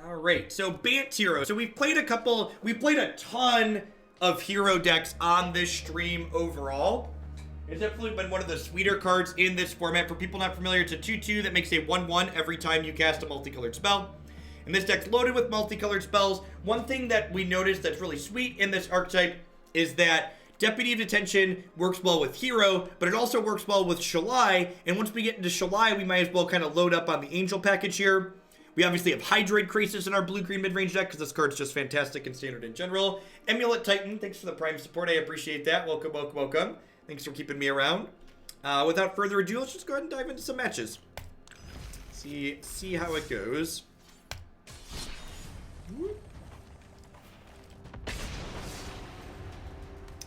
All right, so Bant hero. So we've played a ton of hero decks on this stream overall. It's definitely been one of the sweeter cards in this format. For people not familiar, it's a 2/2 that makes a 1/1 every time you cast a multicolored spell. And this deck's loaded with multicolored spells. One thing that we noticed that's really sweet in this archetype is that Deputy of Detention works well with Hero, but it also works well with Shalai. And once we get into Shalai, we might as well kind of load up on the Angel package here. We obviously have Hydroid Krasis in our blue-green mid-range deck because this card's just fantastic and standard in general. Amulet Titan, thanks for the Prime support. I appreciate that. Welcome, welcome, welcome. Thanks for keeping me around. Without further ado, let's just go ahead and dive into some matches. See how it goes.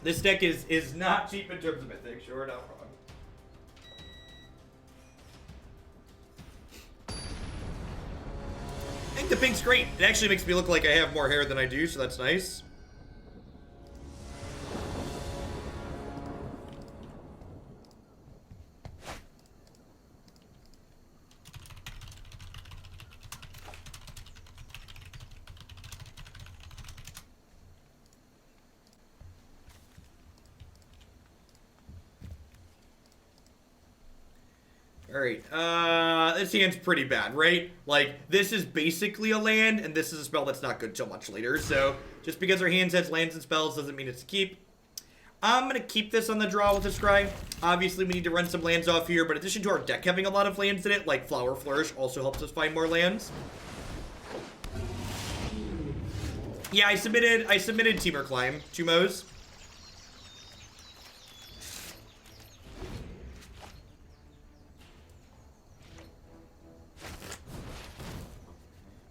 This deck is not cheap in terms of mythic, sure, not wrong. I think the pink's great. It actually makes me look like I have more hair than I do, so that's nice. Alright, this hand's pretty bad, right? Like, this is basically a land, and this is a spell that's not good till much later, so just because our hand has lands and spells doesn't mean it's a keep. I'm gonna keep this on the draw with this Scry. Obviously, we need to run some lands off here, but in addition to our deck having a lot of lands in it, like Flourish also helps us find more lands. Yeah, I submitted Teamer Climb, 2 Mo's.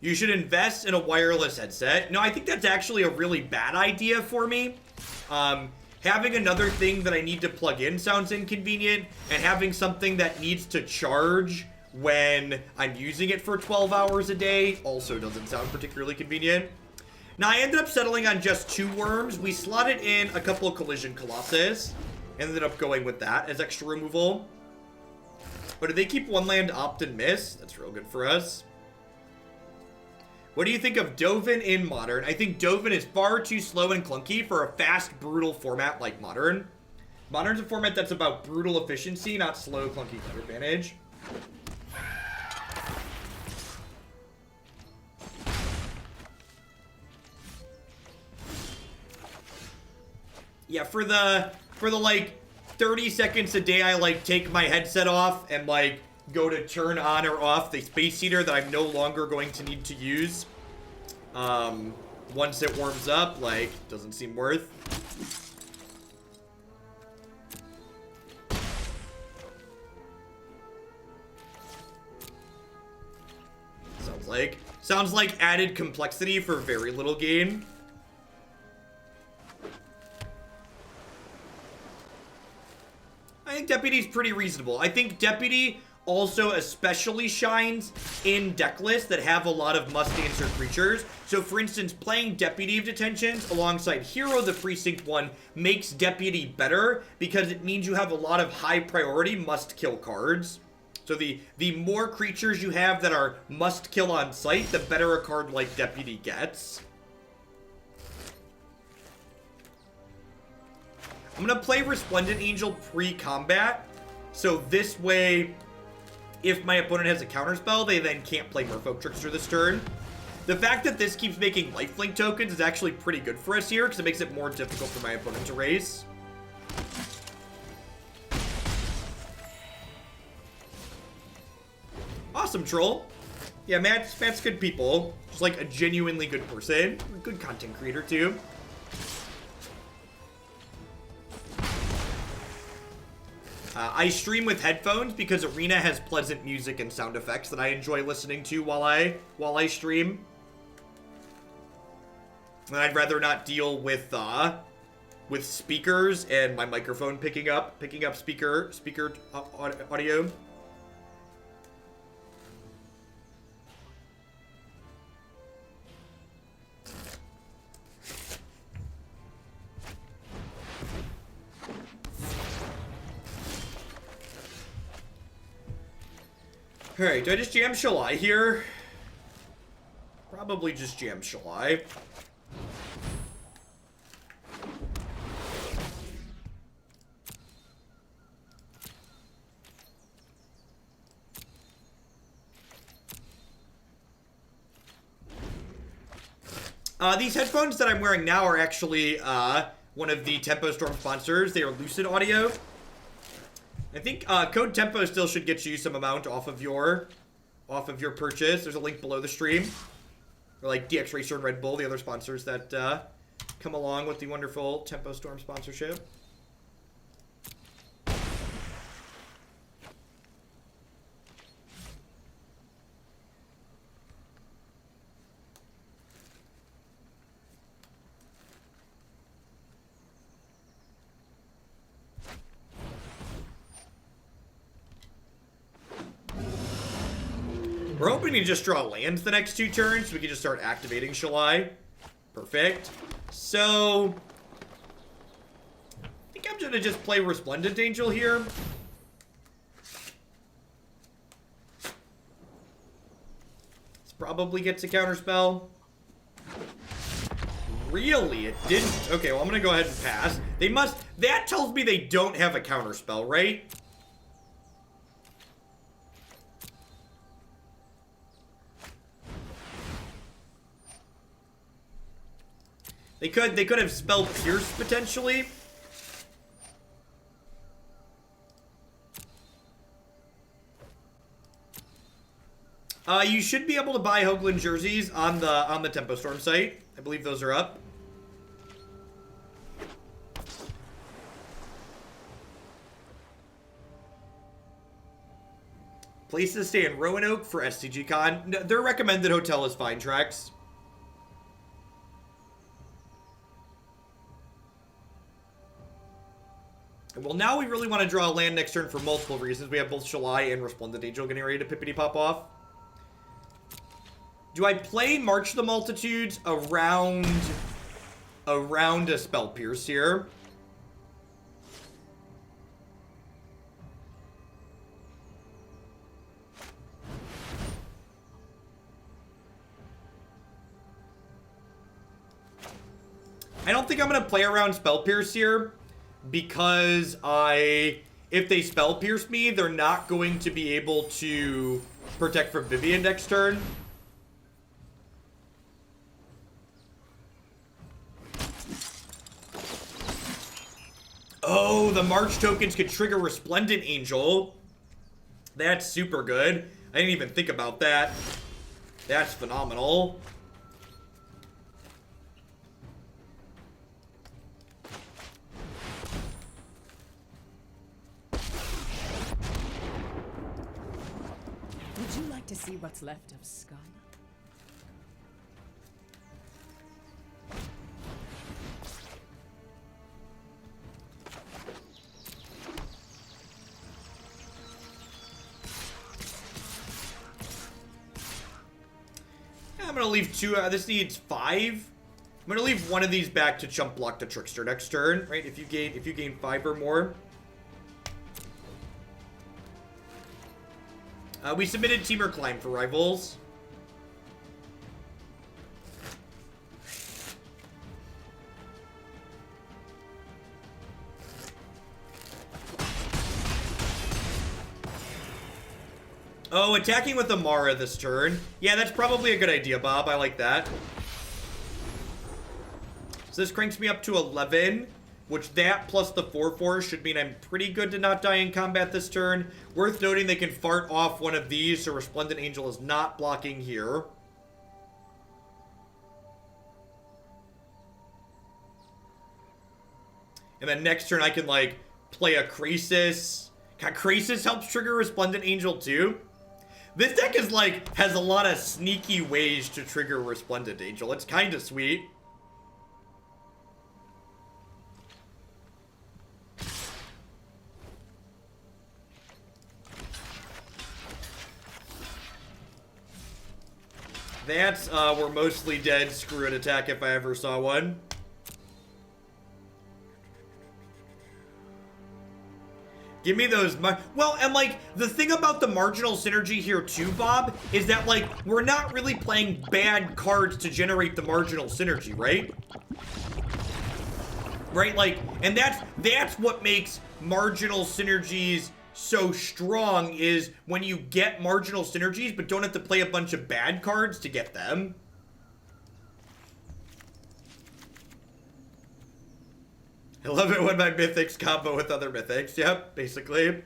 You should invest in a wireless headset. No, I think that's actually a really bad idea for me. Having another thing that I need to plug in sounds inconvenient, and having something that needs to charge when I'm using it for 12 hours a day also doesn't sound particularly convenient. Now, I ended up settling on just 2 worms. We slotted in a couple of Collision Colossus. Ended up going with that as extra removal. But if they keep 1 land opt and miss, that's real good for us. What do you think of Dovin in Modern? I think Dovin is far too slow and clunky for a fast, brutal format like Modern. Modern's a format that's about brutal efficiency, not slow, clunky card advantage. Yeah, for the like 30 seconds a day I like take my headset off and like go to turn on or off the space heater that I'm no longer going to need to use once it warms up, like, doesn't seem worth. Sounds like added complexity for very little gain. I think Deputy's pretty reasonable. I think Deputy also especially shines in deck lists that have a lot of must-answer creatures. So, for instance, playing Deputy of Detentions alongside Hero of Precinct One makes Deputy better because it means you have a lot of high-priority must-kill cards. So the more creatures you have that are must-kill on sight, the better a card like Deputy gets. I'm going to play Resplendent Angel pre-combat, so this way, if my opponent has a counterspell, they then can't play Merfolk Trickster this turn. The fact that this keeps making lifelink tokens is actually pretty good for us here, because it makes it more difficult for my opponent to raise. Awesome, Troll. Yeah, Matt's good people. Just like a genuinely good person. A good content creator, too. I stream with headphones because Arena has pleasant music and sound effects that I enjoy listening to while I stream. And I'd rather not deal with speakers and my microphone picking up speaker audio. Alright, do I just jam Shalai here? probably just jam Shalai. These headphones that I'm wearing now are actually one of the Tempo Storm sponsors. They are Lucid Audio. I think code Tempo still should get you some amount off of your purchase. There's a link below the stream. Or like DX Racer and Red Bull, the other sponsors that come along with the wonderful Tempo Storm sponsorship. We're hoping to just draw lands the next 2 turns so we can just start activating Shalai. Perfect. So I think I'm gonna just play Resplendent Angel here. This probably gets a counterspell. Really? It didn't. Okay, well I'm gonna go ahead and pass. They must. That tells me they don't have a counterspell, right? They could have spelled Pierce potentially. You should be able to buy Hoagland jerseys on the Tempo Storm site. I believe those are up. Places to stay in Roanoke for SCG Con. Their recommended hotel is Fine Tracks. Well, now we really want to draw a land next turn for multiple reasons. We have both Shalai and Resplendent Angel getting ready to pippity pop off. Do I play March the Multitudes around a Spell Pierce here? I don't think I'm going to play around Spell Pierce here. Because if they Spell Pierce me, they're not going to be able to protect from Vivien next turn. Oh, the March tokens could trigger Resplendent Angel. That's super good. I didn't even think about that. That's phenomenal. To see what's left of Scarlet. I'm gonna leave 2. This needs 5. I'm gonna leave one of these back to chump block the Trickster next turn, right? If you gain 5 or more. We submitted Teamer Climb for Rivals. Oh, attacking with Emmara this turn. Yeah, that's probably a good idea, Bob. I like that. So this cranks me up to 11. Which that plus the 4/4 should mean I'm pretty good to not die in combat this turn. Worth noting they can fart off one of these, so Resplendent Angel is not blocking here. And then next turn I can, like, play a Krasis. God, Krasis helps trigger Resplendent Angel too. This deck is, like, has a lot of sneaky ways to trigger Resplendent Angel. It's kind of sweet. That's we're mostly dead screw it attack if I ever saw one. Give me those. Well, and like the thing about the marginal synergy here too, Bob, is that like we're not really playing bad cards to generate the marginal synergy, right? Right, like, and that's what makes marginal synergies so strong, is when you get marginal synergies but don't have to play a bunch of bad cards to get them. I love it when my mythics combo with other mythics. Yep, basically.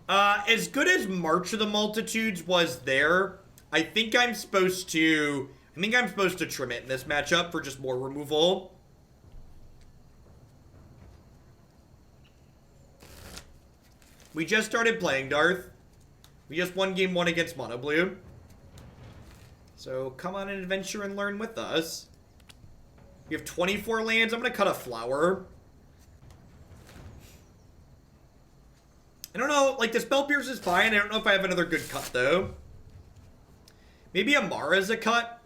As good as March of the Multitudes was there, I think I'm supposed to trim it in this matchup for just more removal. We just started playing, Darth. We just won game 1 against Mono Blue. So come on an adventure and learn with us. We have 24 lands. I'm going to cut a flower. I don't know. Like, the Spell Pierce is fine. I don't know if I have another good cut, though. Maybe Emmara's a cut.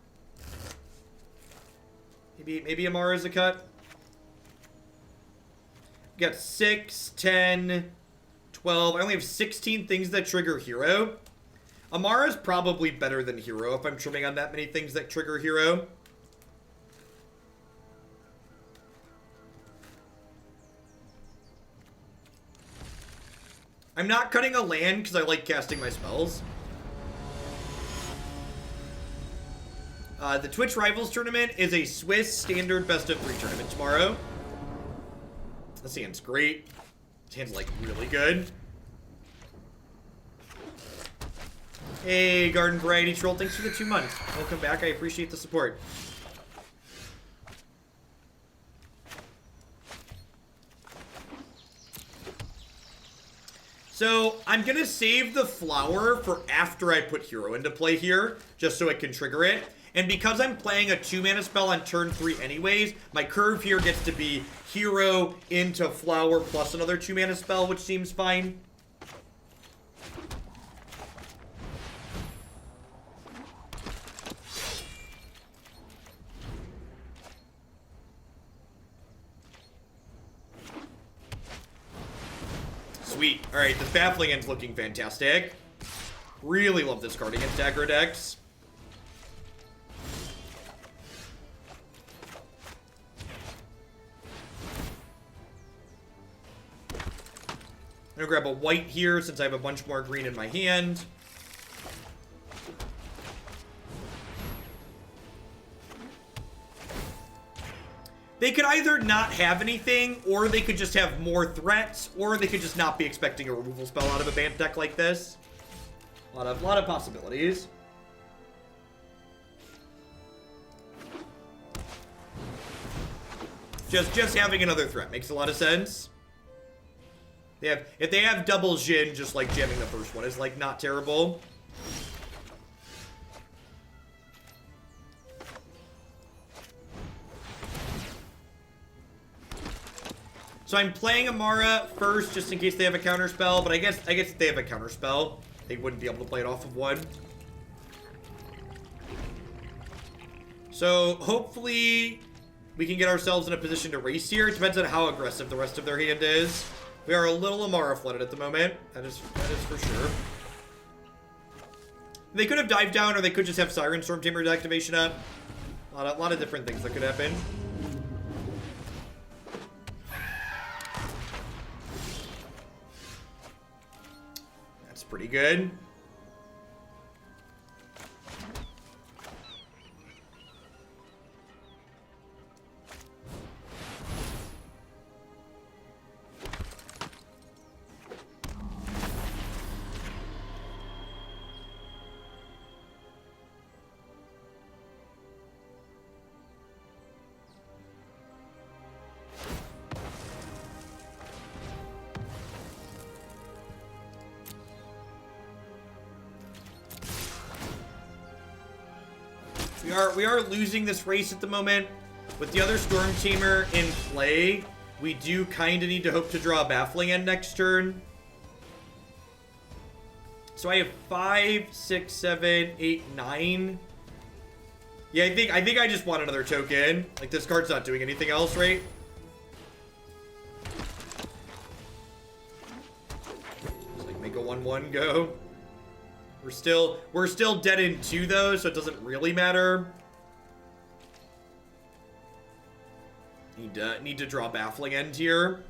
Maybe Emmara's a cut. We got 6, 10, 12. I only have 16 things that trigger Hero. Emmara's probably better than Hero if I'm trimming on that many things that trigger Hero. I'm not cutting a land because I like casting my spells. The Twitch Rivals Tournament is a Swiss standard best-of-3 tournament tomorrow. This hand's great. This hand's, like, really good. Hey, Garden Variety Troll, thanks for the 2 months. Welcome back, I appreciate the support. So, I'm gonna save the flower for after I put Hero into play here, just so it can trigger it. And because I'm playing a 2-mana spell on turn 3 anyways, my curve here gets to be Hero into flower plus another 2-mana spell, which seems fine. Sweet. Alright, the Baffling End's looking fantastic. Really love this card against aggro decks. I'm gonna grab a white here since I have a bunch more green in my hand. They could either not have anything, or they could just have more threats, or they could just not be expecting a removal spell out of a Bant deck like this. A lot of possibilities. Just having another threat makes a lot of sense. If they have double Jhin, just like jamming the first one is like not terrible. So I'm playing Emmara first just in case they have a counter spell, but I guess if they have a counter spell, they wouldn't be able to play it off of one. So hopefully we can get ourselves in a position to race here. It depends on how aggressive the rest of their hand is. We are a little Emmara flooded at the moment. That is for sure. They could have Dive Down, or they could just have Siren Storm Tamer's activation up. A lot of different things that could happen. That's pretty good. We are losing this race at the moment. With the other Storm Tamer in play, we do kind of need to hope to draw a Baffling End next turn. So I have 5, 6, 7, 8, 9. Yeah, I think I just want another token. Like, this card's not doing anything else, right? Just like make a 1/1 go. We're still dead in 2 though, so it doesn't really matter. Need to draw Baffling End here,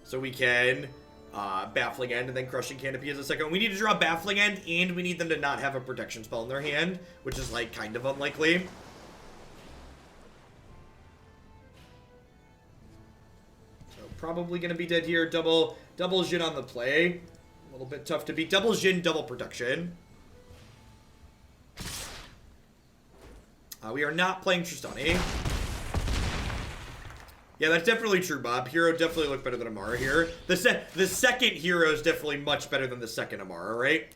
so we can Baffling End and then Crushing Canopy as a second. We need to draw Baffling End, and we need them to not have a protection spell in their hand, which is like kind of unlikely. So probably gonna be dead here. Double Jhin on the play. A little bit tough to beat. Double Jhin, double protection. We are not playing Tristani. Yeah, that's definitely true, Bob. Hero definitely looked better than Emmara here. The second hero is definitely much better than the second Emmara, right?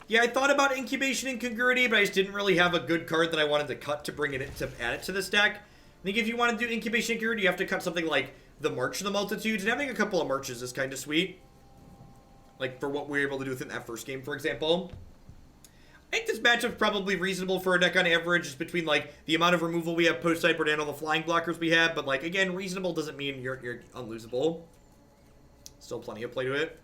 Yeah, I thought about Incubation and Incongruity, but I just didn't really have a good card that I wanted to cut to bring it to add it to this deck. I think if you want to do Incubation and Incongruity, you have to cut something like the March of the Multitudes, and having a couple of Marches is kind of sweet. Like, for what we were able to do within that first game, for example. I think this matchup's probably reasonable for a deck on average, just between, like, the amount of removal we have post-Cyber and all the flying blockers we have, but, like, again, reasonable doesn't mean you're unlosable. Still plenty of play to it.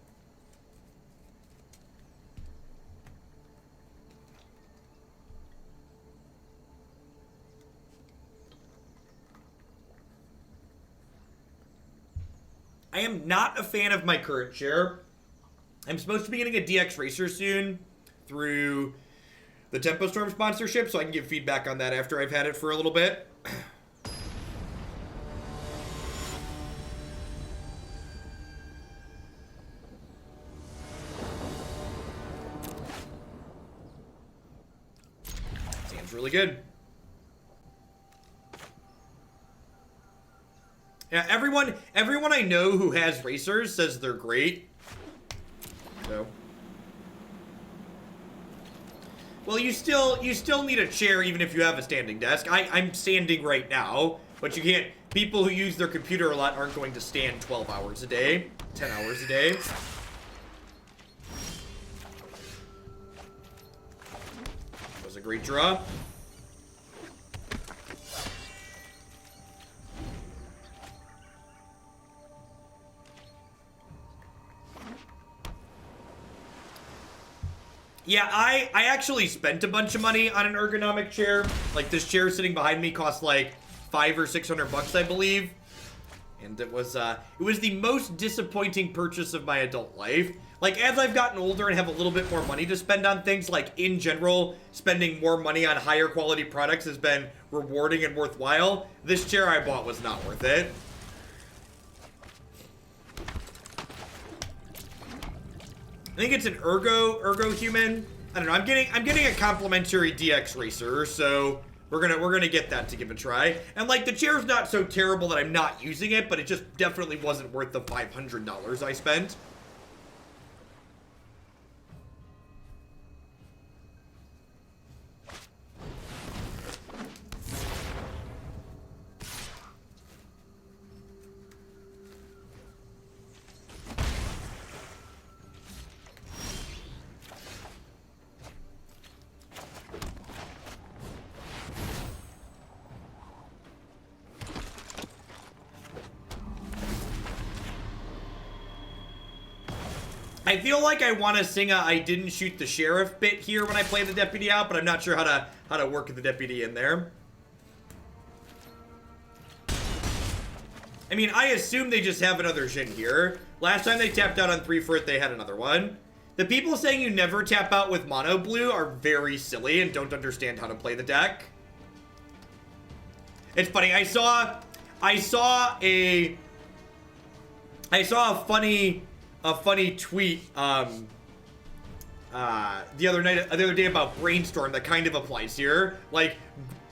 I am not a fan of my current chair. I'm supposed to be getting a DX Racer soon through the Tempo Storm sponsorship, so I can give feedback on that after I've had it for a little bit. Seems really good. Yeah, everyone I know who has racers says they're great. So, well, you still need a chair even if you have a standing desk. I'm standing right now, but you can't. People who use their computer a lot aren't going to stand 12 hours a day, 10 hours a day. That was a great draw. Yeah, I actually spent a bunch of money on an ergonomic chair. Like, this chair sitting behind me cost like $500 or $600, I believe. And it was the most disappointing purchase of my adult life. Like, as I've gotten older and have a little bit more money to spend on things, like, in general, spending more money on higher quality products has been rewarding and worthwhile. This chair I bought was not worth it. I think it's an ergo human. I don't know. I'm getting a complimentary DX Racer, so we're gonna get that to give a try. And like, the chair's not so terrible that I'm not using it, but it just definitely wasn't worth the $500 I spent. I feel like I want to sing a I didn't shoot the sheriff bit here when I play the deputy out, but I'm not sure how to work the deputy in there. I mean, I assume they just have another Jhin here. Last time they tapped out on 3 for it, they had another one. The people saying you never tap out with mono blue are very silly and don't understand how to play the deck. It's funny. I saw a funny tweet the other day about Brainstorm that kind of applies here. Like,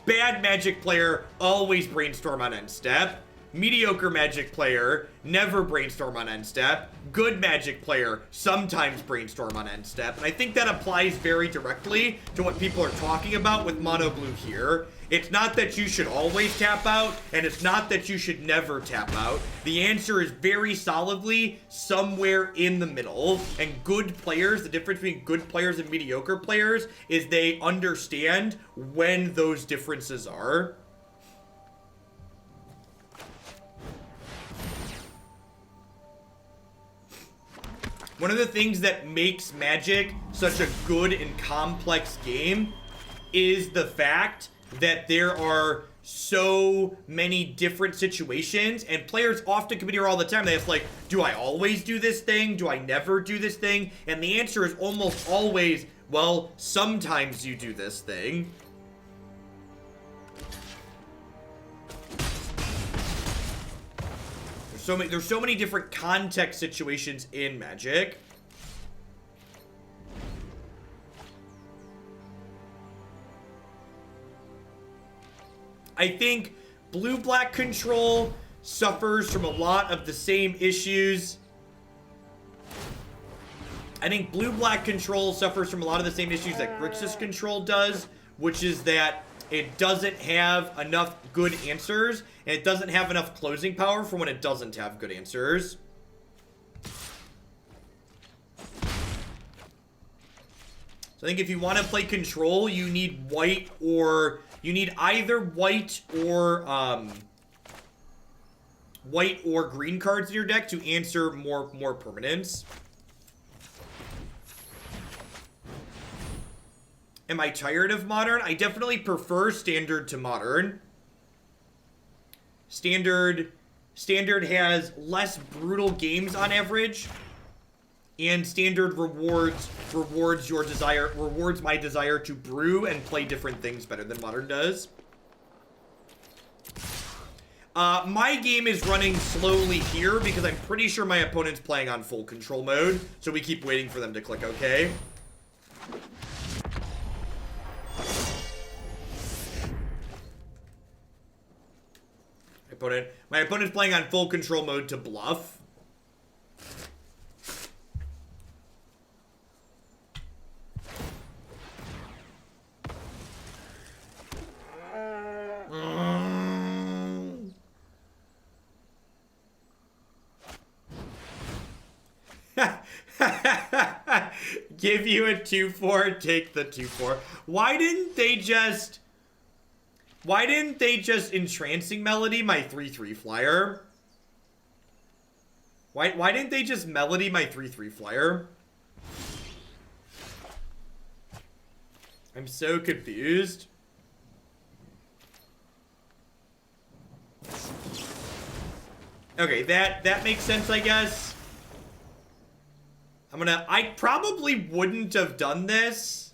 bad Magic player always Brainstorm on end step. mediocre Magic player, never brainstorm on end step. Good Magic player, sometimes brainstorm on end step. And I think that applies very directly to what people are talking about with mono blue here. It's not that you should always tap out, and it's not that you should never tap out. The answer is very solidly somewhere in the middle. And good players, the difference between good players and mediocre players is they understand when those differences are. One of the things that makes Magic such a good and complex game is the fact that there are so many different situations, and players often come in here all the time. They ask, like, do I always do this thing? Do I never do this thing? And the answer is almost always, well, sometimes you do this thing. There's so many different context situations in Magic. I think blue-black control suffers from a lot of the same issues. I think blue-black control suffers from a lot of the same issues that Grixis control does, which is that it doesn't have enough good answers, and it doesn't have enough closing power for when it doesn't have good answers. So I think if you want to play control, you need white or... You need either white or green cards in your deck to answer more permanents. Am I tired of modern? I definitely prefer standard to modern. Standard has less brutal games on average, and standard rewards my desire to brew and play different things better than modern does. My game is running slowly here because I'm pretty sure my opponent's playing on full control mode, so we keep waiting for them to click OK. My opponent's playing on full control mode to bluff. Give you a 2/4, take the 2/4. Why didn't they just Entrancing Melody my 3/3 flyer? Why didn't they just Melody my 3/3 flyer? I'm so confused. Okay, that makes sense, I guess. I probably wouldn't have done this.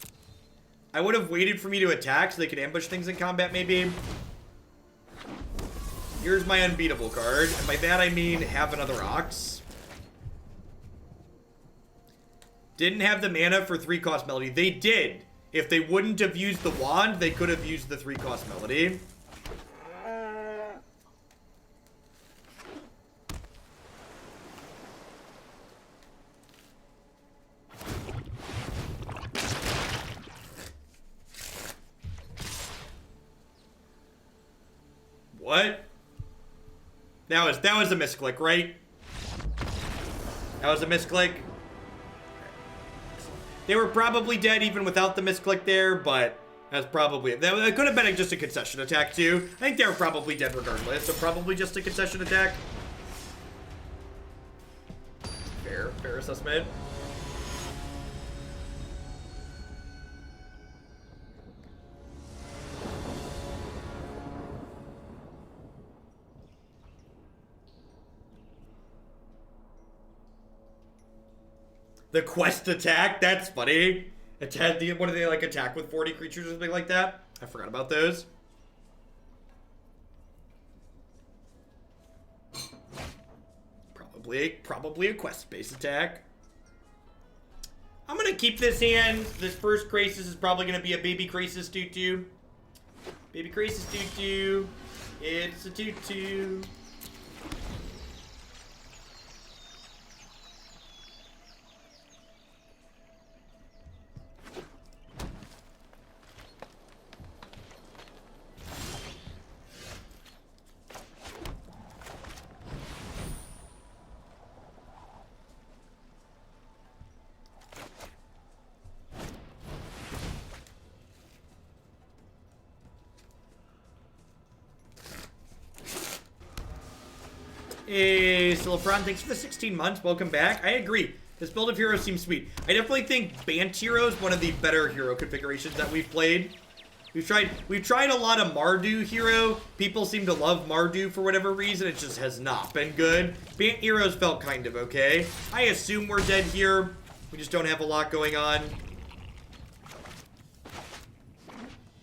I would have waited for me to attack so they could ambush things in combat, maybe. Here's my unbeatable card. And by that I mean have another Ox. Didn't have the mana for 3-cost Melody. They did. If they wouldn't have used the wand, they could have used the 3-cost Melody. What? That was a misclick, right? That was a misclick. They were probably dead even without the misclick there, but that's probably... That could have been just a concession attack, too. I think they were probably dead regardless, so probably just a concession attack. Fair assessment. The quest attack? That's funny. What do they, like, attack with 40 creatures or something like that? I forgot about those. Probably a quest-based attack. I'm gonna keep this hand. This first Krasis is probably gonna be a baby Krasis 2/2. Baby Krasis 2/2. It's a 2/2. Hey, Silafron, thanks for the 16 months. Welcome back. I agree. This build of hero seems sweet. I definitely think Bant hero is one of the better hero configurations that we've played. We've tried a lot of Mardu hero. People seem to love Mardu for whatever reason. It just has not been good. Bant heroes felt kind of okay. I assume we're dead here. We just don't have a lot going on.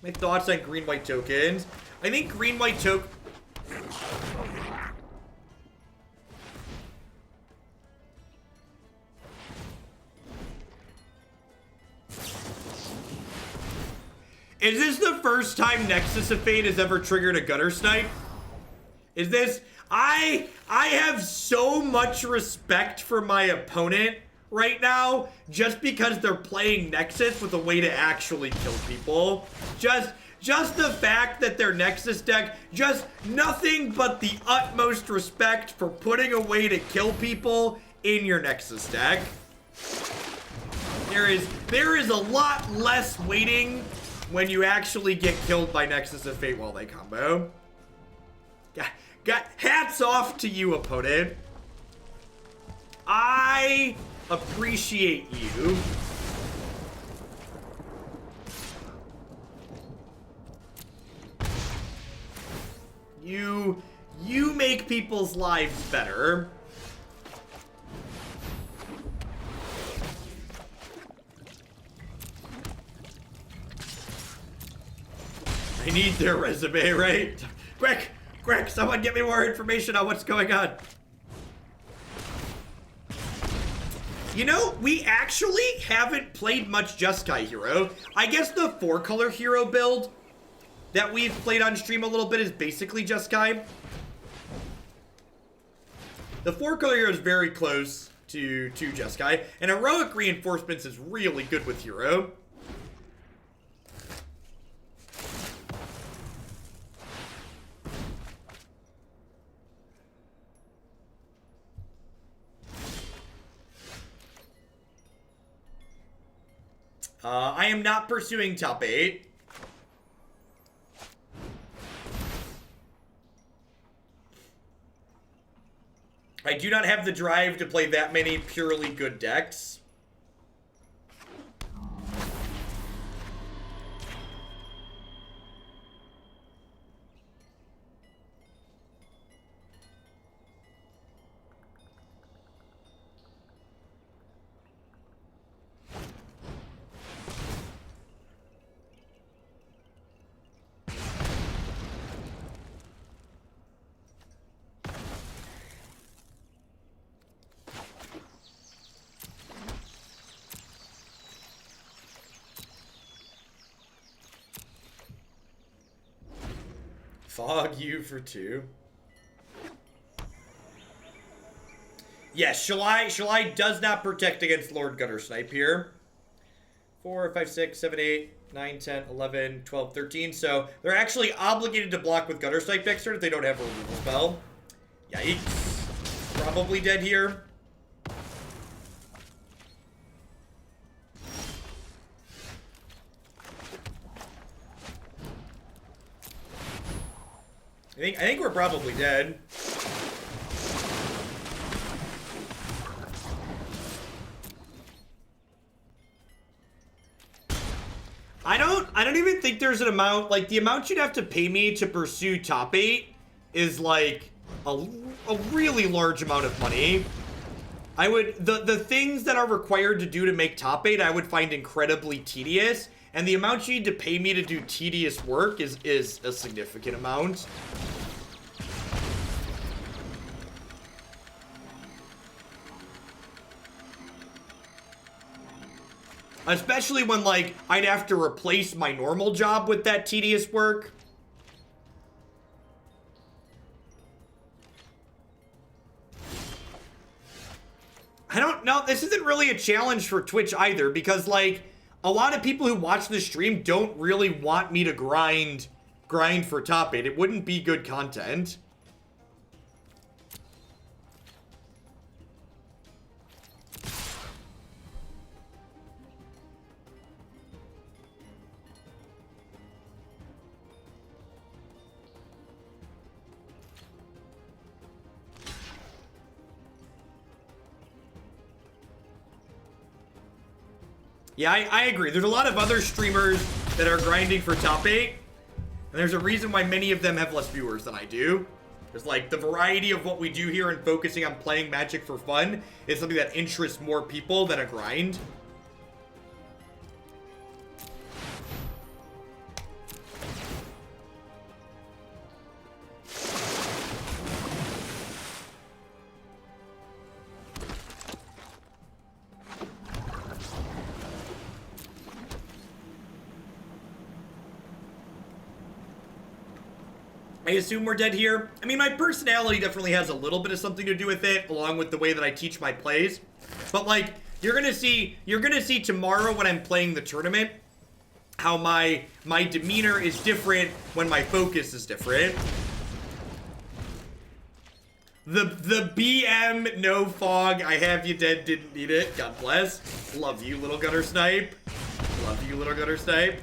My thoughts on green-white tokens. I think green-white token... Is this the first time Nexus of Fate has ever triggered a gutter snipe? Is this... I have so much respect for my opponent right now just because they're playing Nexus with a way to actually kill people. Just the fact that their Nexus deck, just nothing but the utmost respect for putting a way to kill people in your Nexus deck. There is a lot less waiting when you actually get killed by Nexus of Fate while they combo. Got hats off to you, opponent. I appreciate you. You make people's lives better. I need their resume, right? Quick, someone get me more information on what's going on. You know, we actually haven't played much Jeskai hero. I guess the 4-color hero build that we've played on stream a little bit is basically Jeskai. The 4-color hero is very close to Jeskai, and Heroic Reinforcements is really good with hero. I am not pursuing top 8. I do not have the drive to play that many purely good decks. Fog you for 2. Yes, Shalai does not protect against Lord Gutter Snipe here. 4, 5, 6, 7, 8, 9, 10, 11, 12, 13. So they're actually obligated to block with Gutter Snipe next turn if they don't have a removal spell. Yikes. Probably dead here. I think we're probably dead. I don't even think there's an amount, like the amount you'd have to pay me to pursue top 8 is like a really large amount of money. The things that are required to do to make top 8 I would find incredibly tedious, and the amount you need to pay me to do tedious work is a significant amount. Especially when, like, I'd have to replace my normal job with that tedious work. I don't know. This isn't really a challenge for Twitch either, because, like, a lot of people who watch the stream don't really want me to grind for top 8. It wouldn't be good content. Yeah, I agree. There's a lot of other streamers that are grinding for top 8. And there's a reason why many of them have less viewers than I do. There's like the variety of what we do here and focusing on playing Magic for fun is something that interests more people than a grind. I assume we're dead here. I mean, my personality definitely has a little bit of something to do with it, along with the way that I teach my plays. But like, you're gonna see tomorrow when I'm playing the tournament, how my demeanor is different when my focus is different. The BM, no fog, I have you dead, didn't need it. God bless. Love you, little gunner snipe. Love you, little gunner snipe.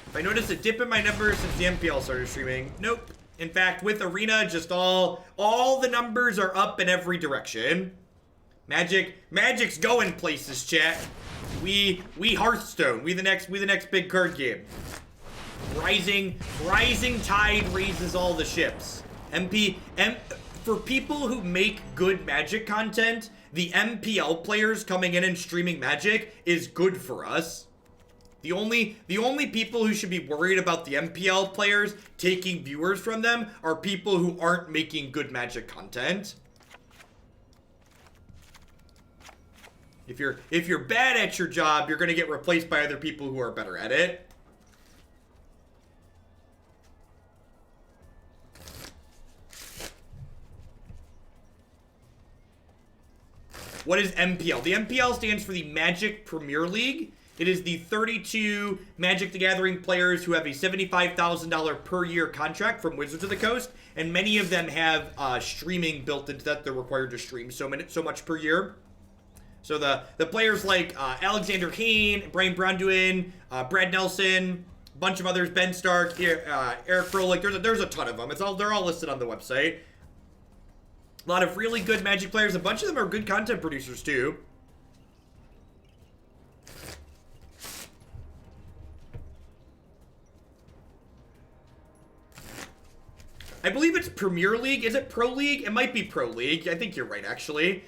If I notice a dip in my numbers since the MPL started streaming, nope. In fact, with Arena, just all the numbers are up in every direction. Magic's going places, chat. We Hearthstone. We the next big card game. Rising tide raises all the ships. For people who make good Magic content, the MPL players coming in and streaming Magic is good for us. The only people who should be worried about the MPL players taking viewers from them are people who aren't making good Magic content. If you're bad at your job, you're gonna get replaced by other people who are better at it. What is MPL? The MPL stands for the Magic Premier League. It is the 32 Magic the Gathering players who have a $75,000 per year contract from Wizards of the Coast, and many of them have streaming built into that. They're required to stream so much per year. So the players like Alexander Hayne, Brian Bronduin, Brad Nelson, a bunch of others, Ben Stark, Eric Froelich. There's a ton of them. They're all listed on the website. A lot of really good Magic players. A bunch of them are good content producers too. I believe it's Premier League. Is it Pro League? It might be Pro League. I think you're right, actually.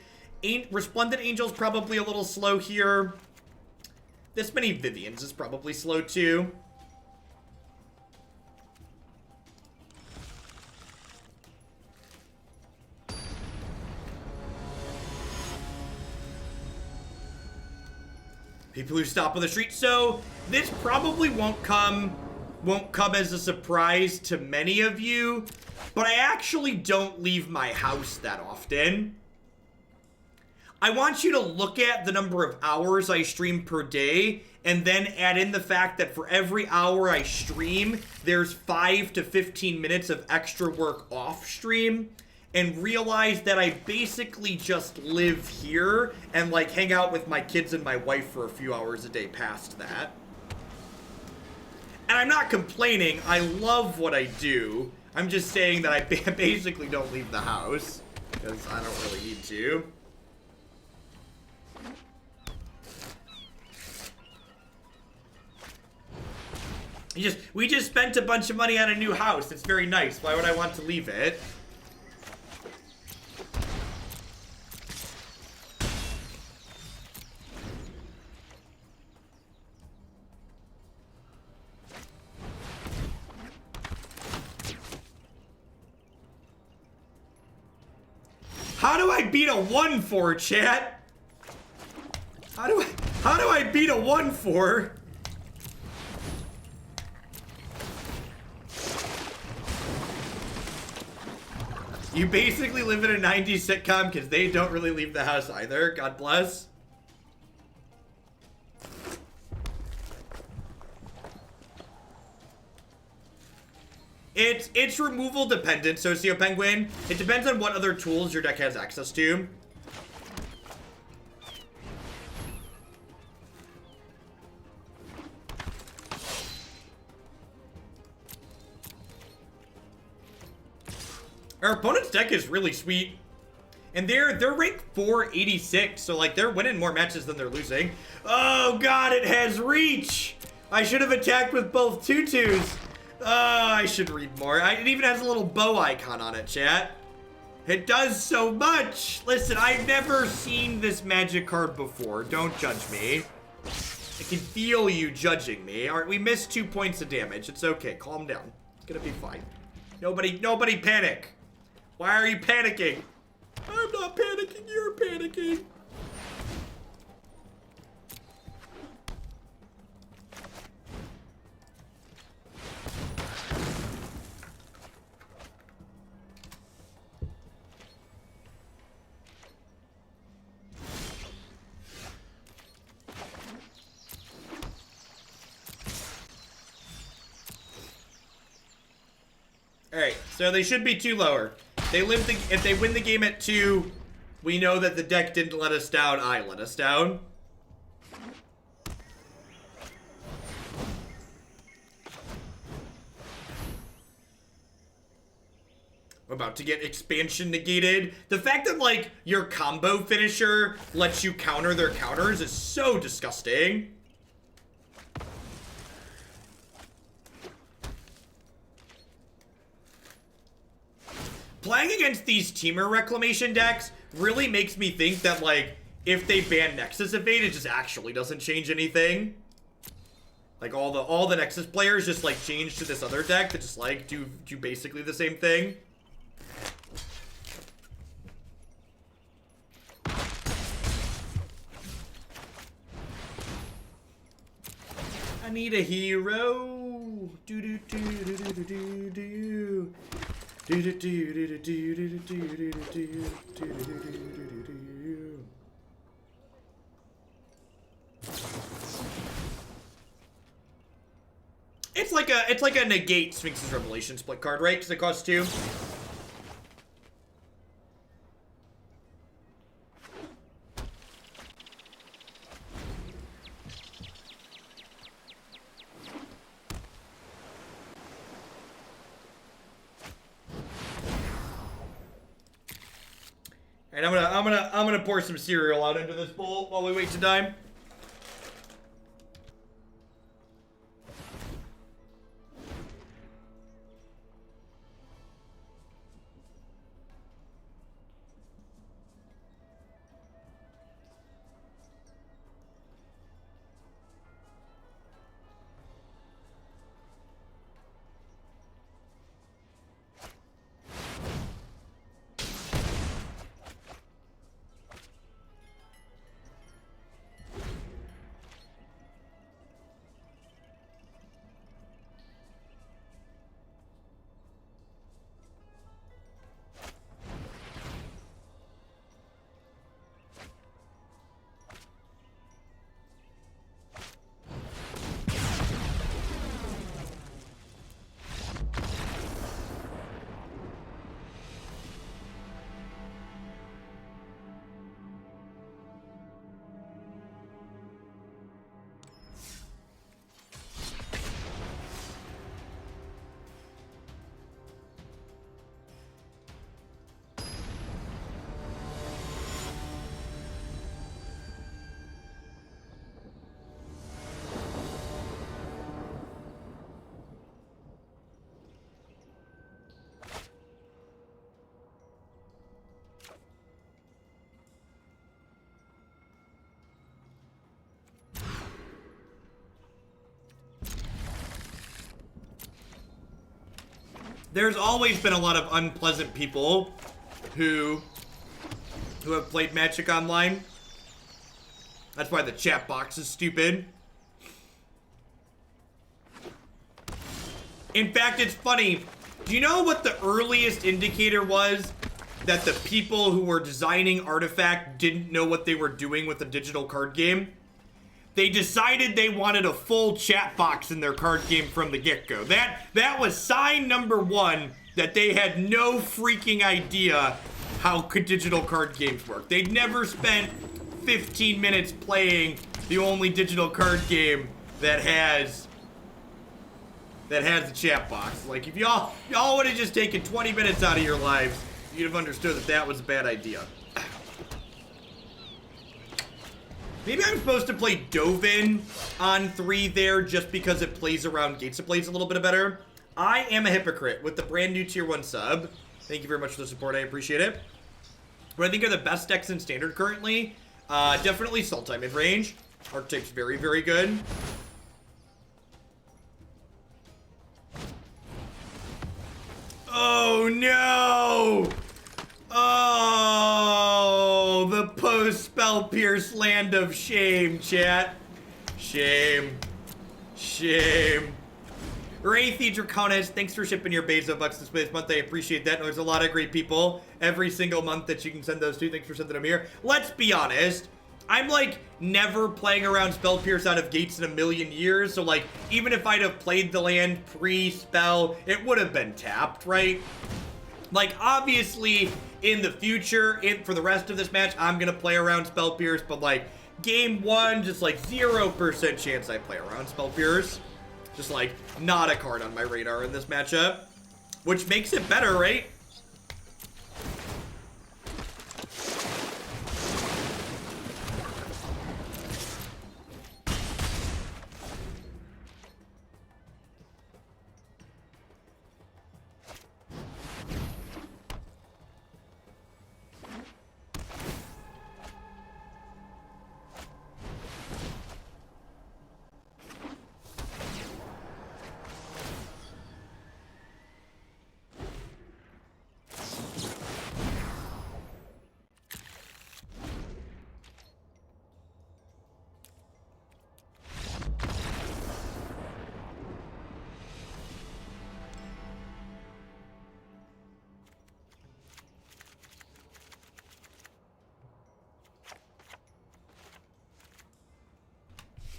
Resplendent Angel's probably a little slow here. This many Viviens is probably slow, too. People who stop on the street. So, this probably won't come as a surprise to many of you, but I actually don't leave my house that often. I want you to look at the number of hours I stream per day and then add in the fact that for every hour I stream, there's 5 to 15 minutes of extra work off stream, and realize that I basically just live here and like hang out with my kids and my wife for a few hours a day past that. And I'm not complaining, I love what I do. I'm just saying that I basically don't leave the house, because I don't really need to. We just spent a bunch of money on a new house. It's very nice. Why would I want to leave it? How do I beat a 1/4, chat? How do I beat a 1/4? You basically live in a 90s sitcom because they don't really leave the house either. God bless. It's removal dependent, Socio Penguin. It depends on what other tools your deck has access to. Our opponent's deck is really sweet. And they're ranked 486, so like they're winning more matches than they're losing. Oh god, it has reach! I should have attacked with both tutus. Oh, I should read more. It even has a little bow icon on it, chat. It does so much. Listen, I've never seen this magic card before. Don't judge me. I can feel you judging me. All right, we missed 2 points of damage. It's okay. Calm down. It's gonna be fine. Nobody panic. Why are you panicking? I'm not panicking. You're panicking. Alright, so they should be 2 lower. If they win the game at 2, we know that the deck didn't let us down. I let us down. We're about to get expansion negated. The fact that, like, your combo finisher lets you counter their counters is so disgusting. Playing against these Teamer Reclamation decks really makes me think that, like, if they ban Nexus Evade, it just actually doesn't change anything. Like, all the Nexus players just, like, change to this other deck that just, like, do basically the same thing. I need a hero. Do. It's like a negate Sphinx's Revelation split card, right? Because it costs 2. And I'm gonna pour some cereal out into this bowl while we wait to die. There's always been a lot of unpleasant people who have played Magic Online. That's why the chat box is stupid. In fact, it's funny. Do you know what the earliest indicator was that the people who were designing Artifact didn't know what they were doing with the digital card game? They decided they wanted a full chat box in their card game from the get-go. That was sign number 1 that they had no freaking idea how could digital card games work. They'd never spent 15 minutes playing the only digital card game that has the chat box. Like, if y'all would have just taken 20 minutes out of your lives, you'd have understood that that was a bad idea. Maybe I'm supposed to play Dovin on 3 there just because it plays around Gates of Blades a little bit better. I am a hypocrite with the brand new tier 1 sub. Thank you very much for the support. I appreciate it. What I think are the best decks in Standard currently, definitely Sultai mid-range. Archetype's very, very good. Oh, no! Oh, the post-spell pierce land of shame, chat. Shame. Shame. Wraithy Draconis, thanks for shipping your Bezo bucks this month. I appreciate that. There's a lot of great people every single month that you can send those to. Thanks for sending them here. Let's be honest. I'm, like, never playing around Spell Pierce out of Gates in a million years. So, like, even if I'd have played the land pre-spell, it would have been tapped, right? Like, obviously, in the future, for the rest of this match, I'm going to play around Spell Pierce. But, like, game 1, just, like, 0% chance I play around Spell Pierce. Just, like, not a card on my radar in this matchup. Which makes it better, right?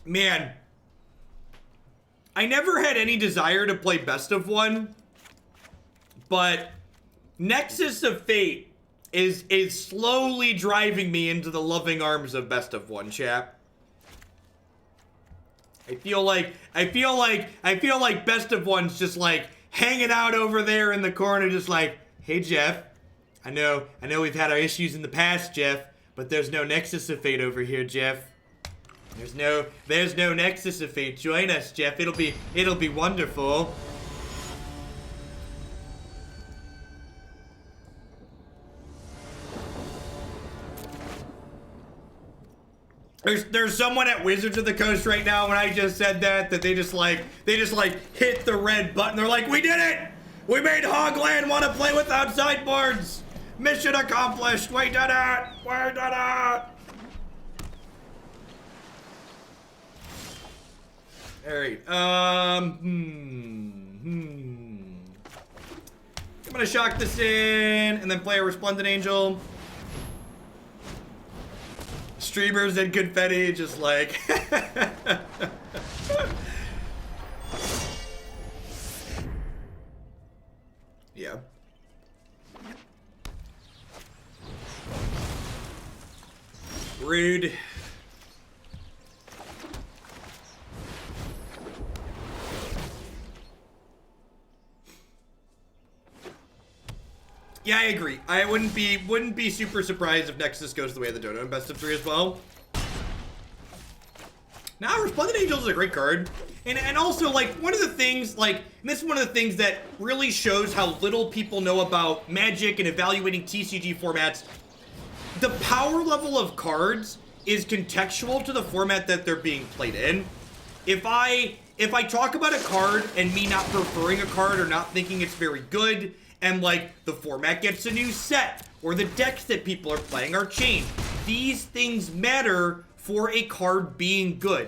Man, I never had any desire to play Best of One, but Nexus of Fate is slowly driving me into the loving arms of Best of One, chap. I feel like Best of One's just like hanging out over there in the corner, just like, hey Jeff, I know we've had our issues in the past, Jeff, but there's no Nexus of Fate over here, Jeff. There's no Nexus of Fate. Join us, Jeff. It'll be wonderful. There's someone at Wizards of the Coast right now when I just said that they just hit the red button. They're like, we did it! We made Hogland want to play without sideboards! Mission accomplished! We did it! We did it! Alright, I'm gonna shock this in, and then play a Resplendent Angel. Streamers and confetti, just like... yeah. Rude. Yeah, I agree. I wouldn't be super surprised if Nexus goes the way of the Dodo in Best of 3 as well. Now, Resplendent Angel is a great card. And also, like, one of the things, like, and this is one of the things that really shows how little people know about Magic and evaluating TCG formats. The power level of cards is contextual to the format that they're being played in. If I talk about a card and me not preferring a card or not thinking it's very good, and, like, the format gets a new set, or the decks that people are playing are changed. These things matter for a card being good.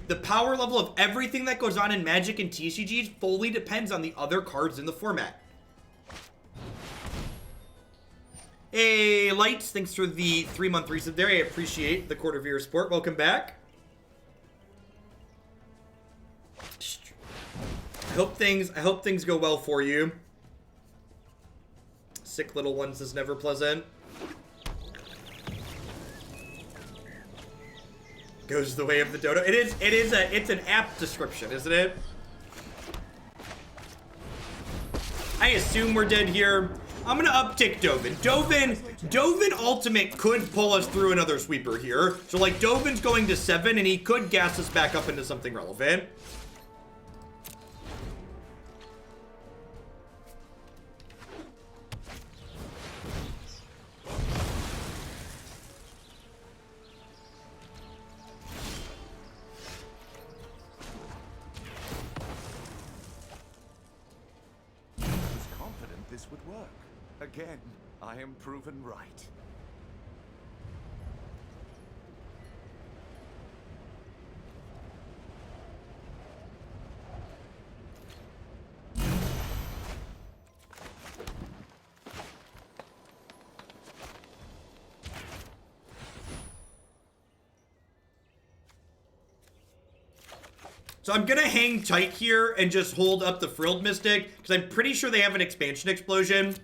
The power level of everything that goes on in Magic and TCGs fully depends on the other cards in the format. Hey, Lights, thanks for the 3-month resub there. I appreciate the quarter viewer support. Welcome back. I hope things go well for you. Sick little ones is never pleasant. Goes the way of the dodo. It's an apt description, isn't it? I assume we're dead here. I'm gonna uptick Dovin. Dovin ultimate could pull us through another sweeper here. So like Dovin's going to 7 and he could gas us back up into something relevant. This would work. Again, I am proven right. So I'm gonna hang tight here and just hold up the Frilled Mystic because I'm pretty sure they have an expansion explosion.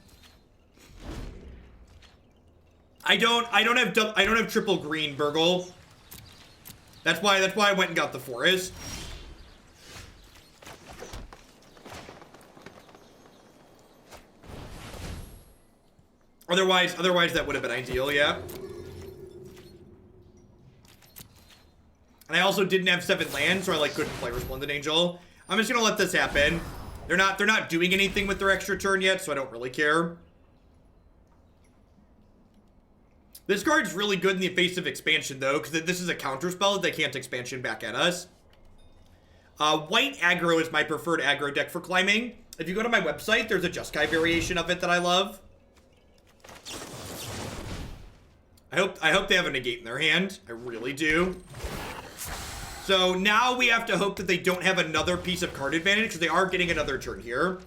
I don't have triple green, Burgle. That's why I went and got the forest. Otherwise that would have been ideal, yeah. And I also didn't have 7 lands, so I like couldn't play Resplendent Angel. I'm just gonna let this happen. They're not doing anything with their extra turn yet, so I don't really care. This card's really good in the face of expansion though, because this is a counter spell that they can't expansion back at us. White aggro is my preferred aggro deck for climbing. If you go to my website, there's a Jeskai variation of it that I love. I hope they have a negate in their hand. I really do. So now we have to hope that they don't have another piece of card advantage because they are getting another turn here.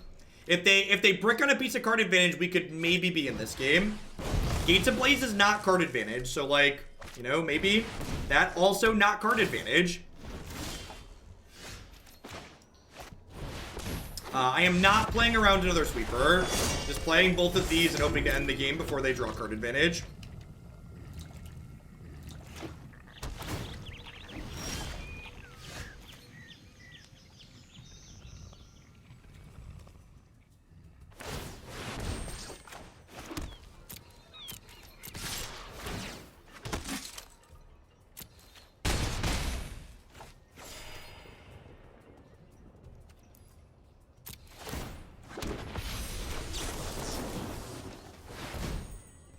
If they brick on a piece of card advantage, we could maybe be in this game. Gates Ablaze is not card advantage, so like, you know, maybe that also not card advantage. I am not playing around another sweeper. Just playing both of these and hoping to end the game before they draw card advantage.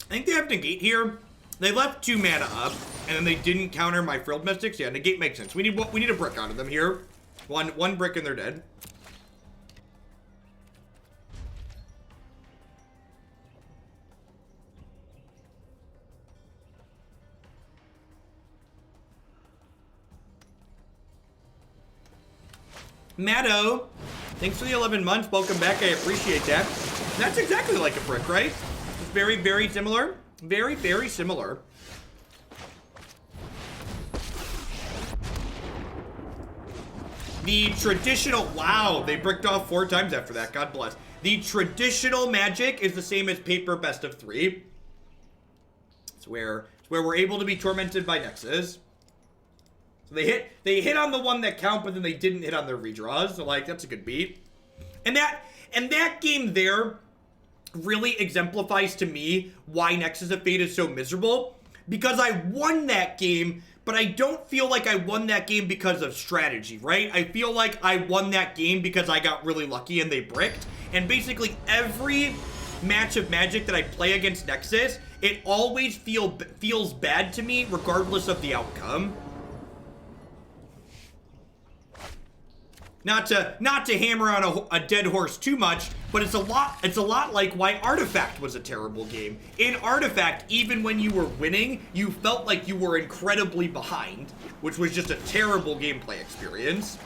I think they have Negate here. They left 2 mana up, and then they didn't counter my Frilled Mystics. Yeah, Negate makes sense. We need a brick out of them here. One brick and they're dead. Matto, thanks for the 11 months. Welcome back. I appreciate that. That's exactly like a brick, right? Very, very similar. Very, very similar. The traditional... Wow, they bricked off 4 times after that. God bless. The traditional magic is the same as paper best of 3. It's where we're able to be tormented by Nexus. So they hit on the one that count, but then they didn't hit on their redraws. So, like, that's a good beat. And that game there really exemplifies to me why Nexus of Fate is so miserable. Because I won that game, but I don't feel like I won that game because of strategy, right? I feel like I won that game because I got really lucky and they bricked. And basically every match of Magic that I play against Nexus, it always feels bad to me regardless of the outcome. Not to hammer on a dead horse too much, but it's a lot like why Artifact was a terrible game. In Artifact, even when you were winning, you felt like you were incredibly behind, which was just a terrible gameplay experience.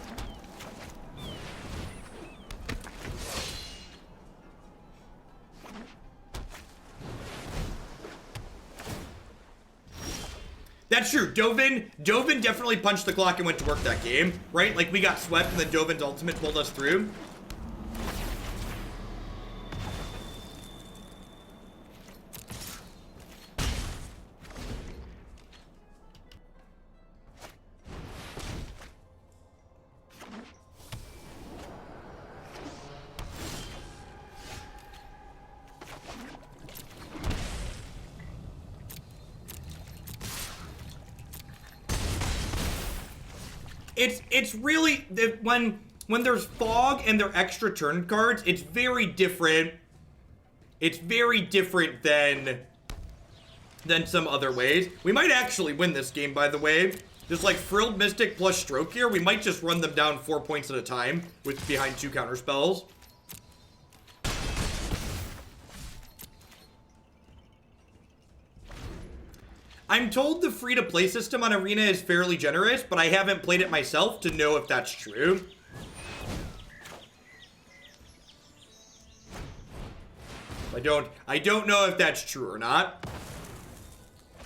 That's true. Dovin definitely punched the clock and went to work that game, right? Like, we got swept and then Dovin's ultimate pulled us through. It's really when there's fog and they're extra turn cards, it's very different. It's very different than some other ways. We might actually win this game, by the way. Just like Frilled Mystic plus Stroke here, we might just run them down 4 points at a time with behind 2 counter spells. I'm told the free-to-play system on Arena is fairly generous, but I haven't played it myself to know if that's true. I don't know if that's true or not.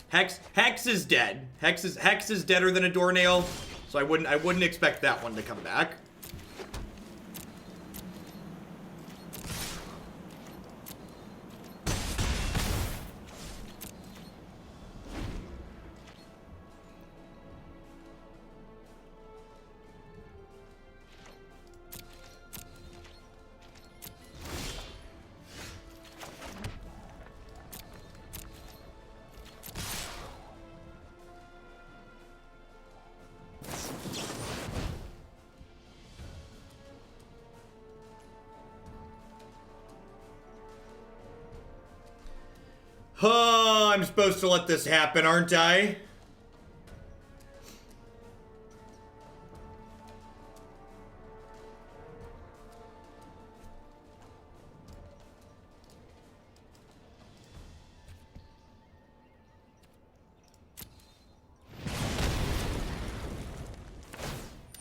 Hex is dead. Hex is deader than a doornail, so I wouldn't expect that one to come back. Oh, I'm supposed to let this happen, aren't I?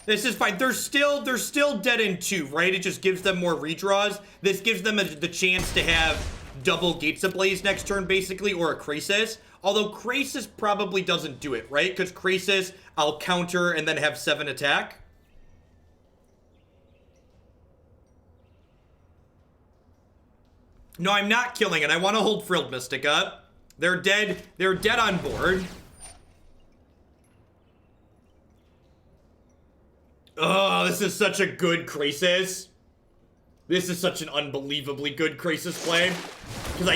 This is fine. They're still dead in 2, right? It just gives them more redraws. This gives them the chance to have double Gates Ablaze next turn, basically, or a Krasis. Although Krasis probably doesn't do it, right? Because Krasis, I'll counter and then have 7 attack. No, I'm not killing it. I want to hold Frilled Mystic up. They're dead. They're dead on board. Oh, this is such a good Krasis. This is such an unbelievably good Krasis play. Because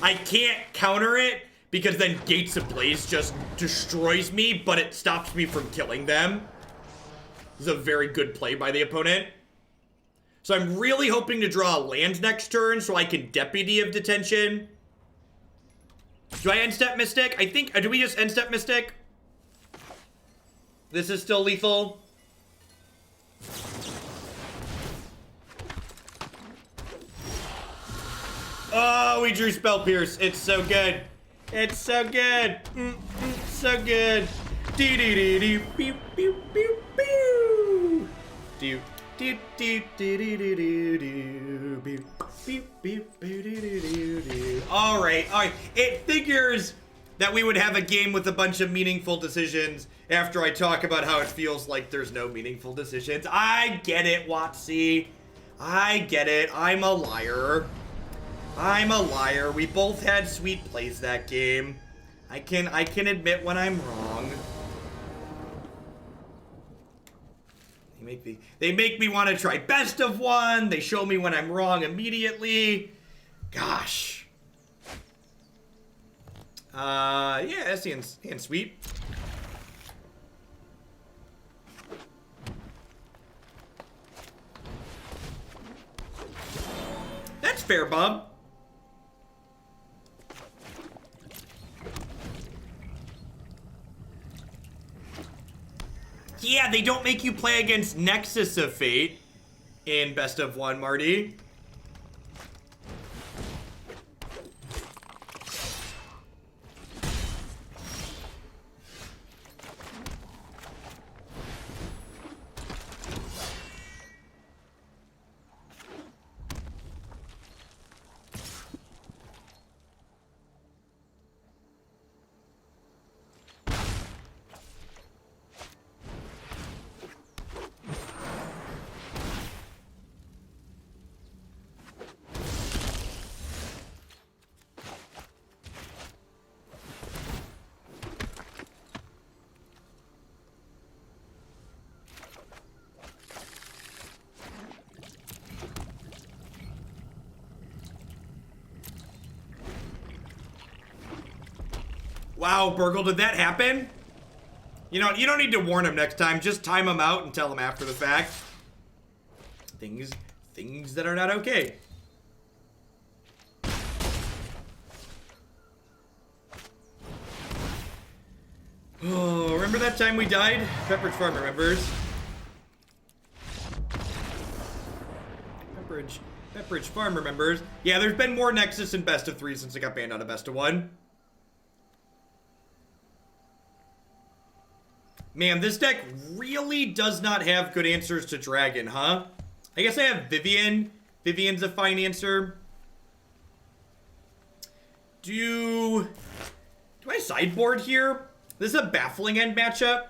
I can't counter it, because then Gates Ablaze just destroys me, but it stops me from killing them. This is a very good play by the opponent. So I'm really hoping to draw a land next turn so I can Deputy of Detention. Do I end step Mystic? I think, do we just end step Mystic? This is still lethal. Oh, we drew Spell Pierce. It's so good. It's so good. So good. Do do do do pew pew pew pew. Do do do do do do do do. Pew pew pew do do do do. All right. It figures that we would have a game with a bunch of meaningful decisions after I talk about how it feels like there's no meaningful decisions. I get it, Watsy. I get it. I'm a liar. I'm a liar. We both had sweet plays that game. I can admit when I'm wrong. They make me want to try best of one. They show me when I'm wrong immediately. Gosh. Yeah, that's hand sweet. That's fair, bub. Yeah, they don't make you play against Nexus of Fate in Best of One, Marty. Wow, Burgle, did that happen? You know, you don't need to warn him next time. Just time him out and tell him after the fact. Things that are not okay. Oh, remember that time we died? Pepperidge Farm remembers. Pepperidge Farm remembers. Yeah, there's been more Nexus in Best of 3 since it got banned out of Best of 1. Man, this deck really does not have good answers to Dragon, huh? I guess I have Vivien. Vivien's a fine answer. Do I sideboard here? This is a Baffling End matchup.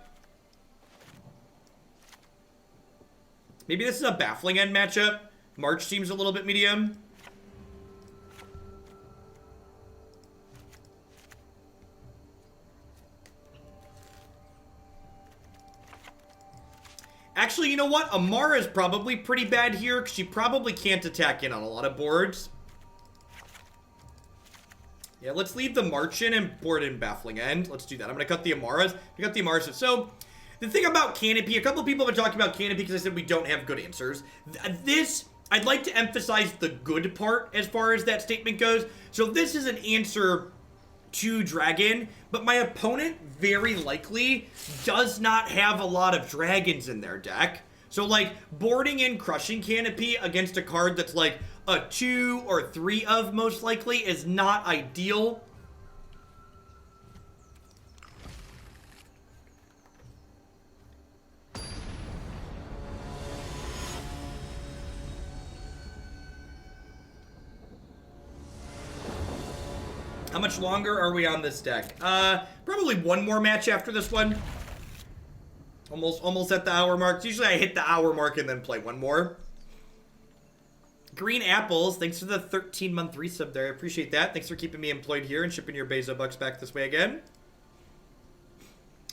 Maybe this is a Baffling End matchup. March seems a little bit medium. Actually, you know what? Emmara is probably pretty bad here because she probably can't attack in on a lot of boards. Yeah, let's leave the March in and board in Baffling End. Let's do that. I'm going to cut the Emmaras. I got the Emmaras. So, the thing about Canopy, a couple of people have been talking about Canopy because I said we don't have good answers. I'd like to emphasize the good part as far as that statement goes. So, this is an answer to Dragon, but my opponent very likely does not have a lot of dragons in their deck. So, like, boarding in Crushing Canopy against a card that's like a 2 or 3 of most likely is not ideal. How much longer are we on this deck? Probably one more match after this one. Almost at the hour mark. Usually I hit the hour mark and then play one more. Green Apples, thanks for the 13-month resub there. I appreciate that. Thanks for keeping me employed here and shipping your Bezo bucks back this way again.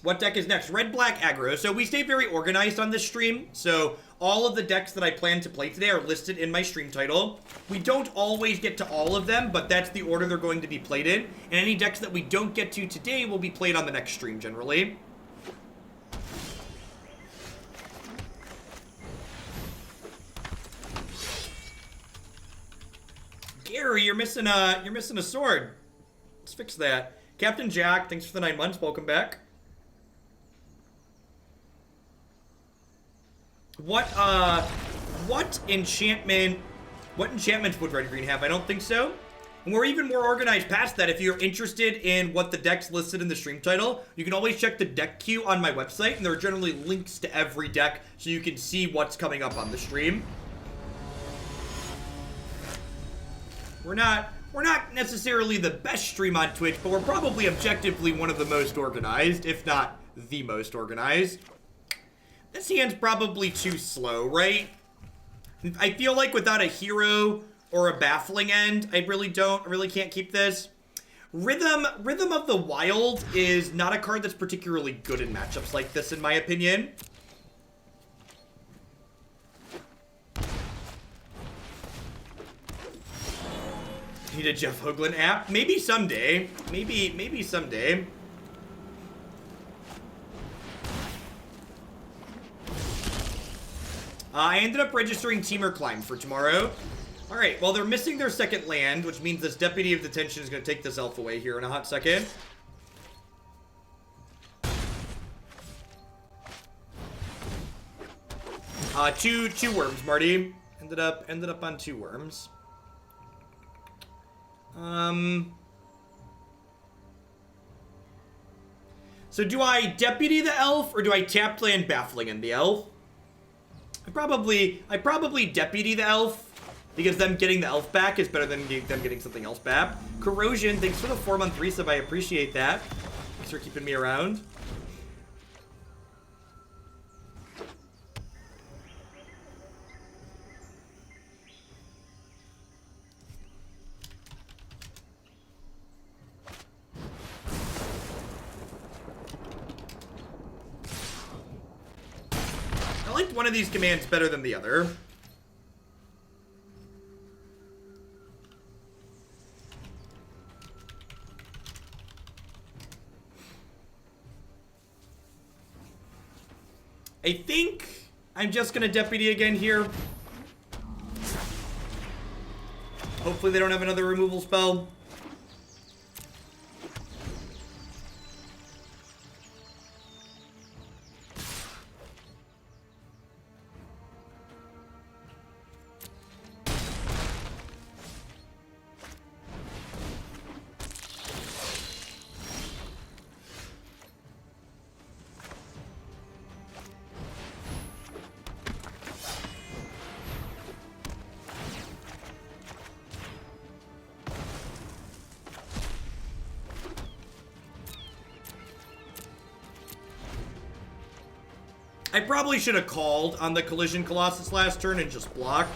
What deck is next? Red, Black, Aggro. So we stay very organized on this stream. So all of the decks that I plan to play today are listed in my stream title. We don't always get to all of them, but that's the order they're going to be played in. And any decks that we don't get to today will be played on the next stream generally. Gary, you're missing a sword. Let's fix that. Captain Jack, thanks for the 9 months. Welcome back. What enchantments would Red Green have? I don't think so. And we're even more organized past that. If you're interested in what the deck's listed in the stream title, you can always check the deck queue on my website, and there are generally links to every deck so you can see what's coming up on the stream. We're not necessarily the best stream on Twitch, but we're probably objectively one of the most organized, if not the most organized. This hand's probably too slow, right? I feel like without a hero or a Baffling End, I really can't keep this. Rhythm of the Wild is not a card that's particularly good in matchups like this, in my opinion. Need a Jeff Hoagland app? Maybe someday. Maybe someday. I ended up registering Teamer Climb for tomorrow. Alright, well, they're missing their second land, which means this Deputy of Detention is going to take this elf away here in a hot second. Two worms, Marty. Ended up on 2 worms. So do I Deputy the elf, or do I tap land Baffling End the elf? I probably Deputy the elf, because them getting the elf back is better than them getting something else back. Corrosion, thanks for the 4-month resub, I appreciate that. Thanks for keeping me around. I liked one of these commands better than the other. I think I'm just gonna Deputy again here. Hopefully they don't have another removal spell. I probably should have called on the Collision Colossus last turn and just blocked.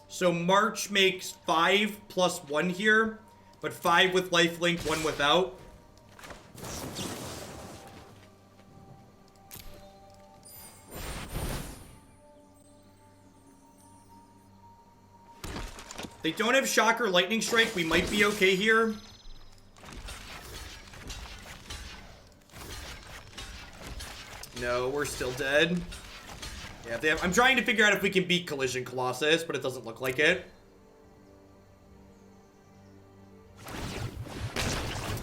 So March makes 5 plus 1 here. But 5 with lifelink, 1 without. They don't have Shock or Lightning Strike. We might be okay here. No, we're still dead. Yeah, they have, I'm trying to figure out if we can beat Collision Colossus, but it doesn't look like it.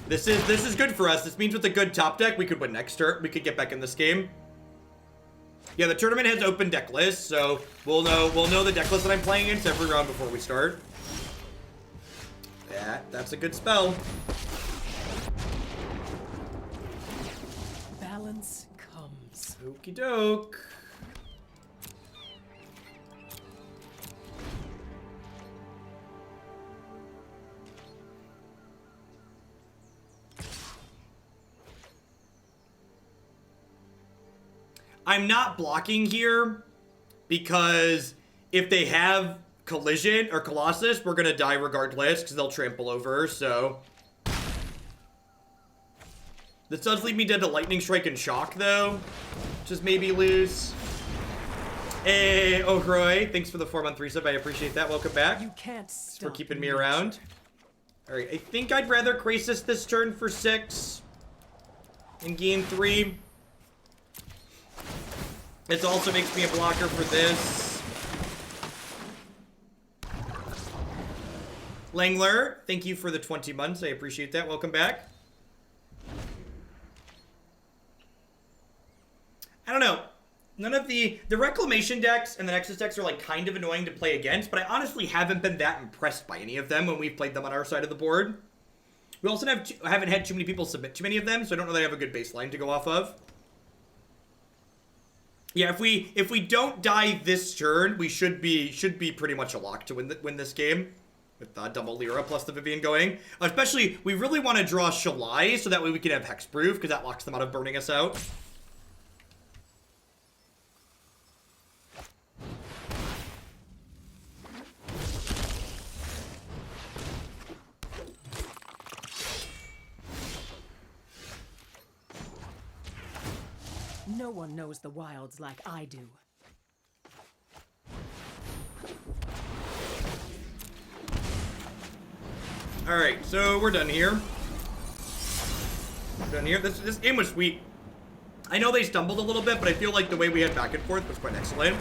This is good for us. This means with a good top deck, we could win next turn. We could get back in this game. Yeah, the tournament has open deck lists, so we'll know the deck list that I'm playing against every round before we start. That's a good spell. Balance comes. Okie doke. I'm not blocking here because if they have Collision or Colossus, we're going to die regardless because they'll trample over, so. This does leave me dead to Lightning Strike and Shock, though, which is maybe lose. Hey, Ohroy, thanks for the 4-month resub. I appreciate that. Welcome back. You can't stop for keeping me around. All right, I think I'd rather Krasis this turn for 6 and gain 3. This also makes me a blocker for this. Langler, thank you for the 20 months. I appreciate that. Welcome back. I don't know. None of the Reclamation decks and the Nexus decks are like kind of annoying to play against, but I honestly haven't been that impressed by any of them when we've played them on our side of the board. We also haven't had too many people submit too many of them, so I don't know that I have a good baseline to go off of. Yeah, if we don't die this turn, we should be pretty much a lock to win this game with double Lyra plus the Vivien going. Especially, we really want to draw Shalai so that way we can have Hexproof because that locks them out of burning us out. No one knows the wilds like I do. All right, so we're done here. We're done here. This game was sweet. I know they stumbled a little bit, but I feel like the way we had back and forth was quite excellent.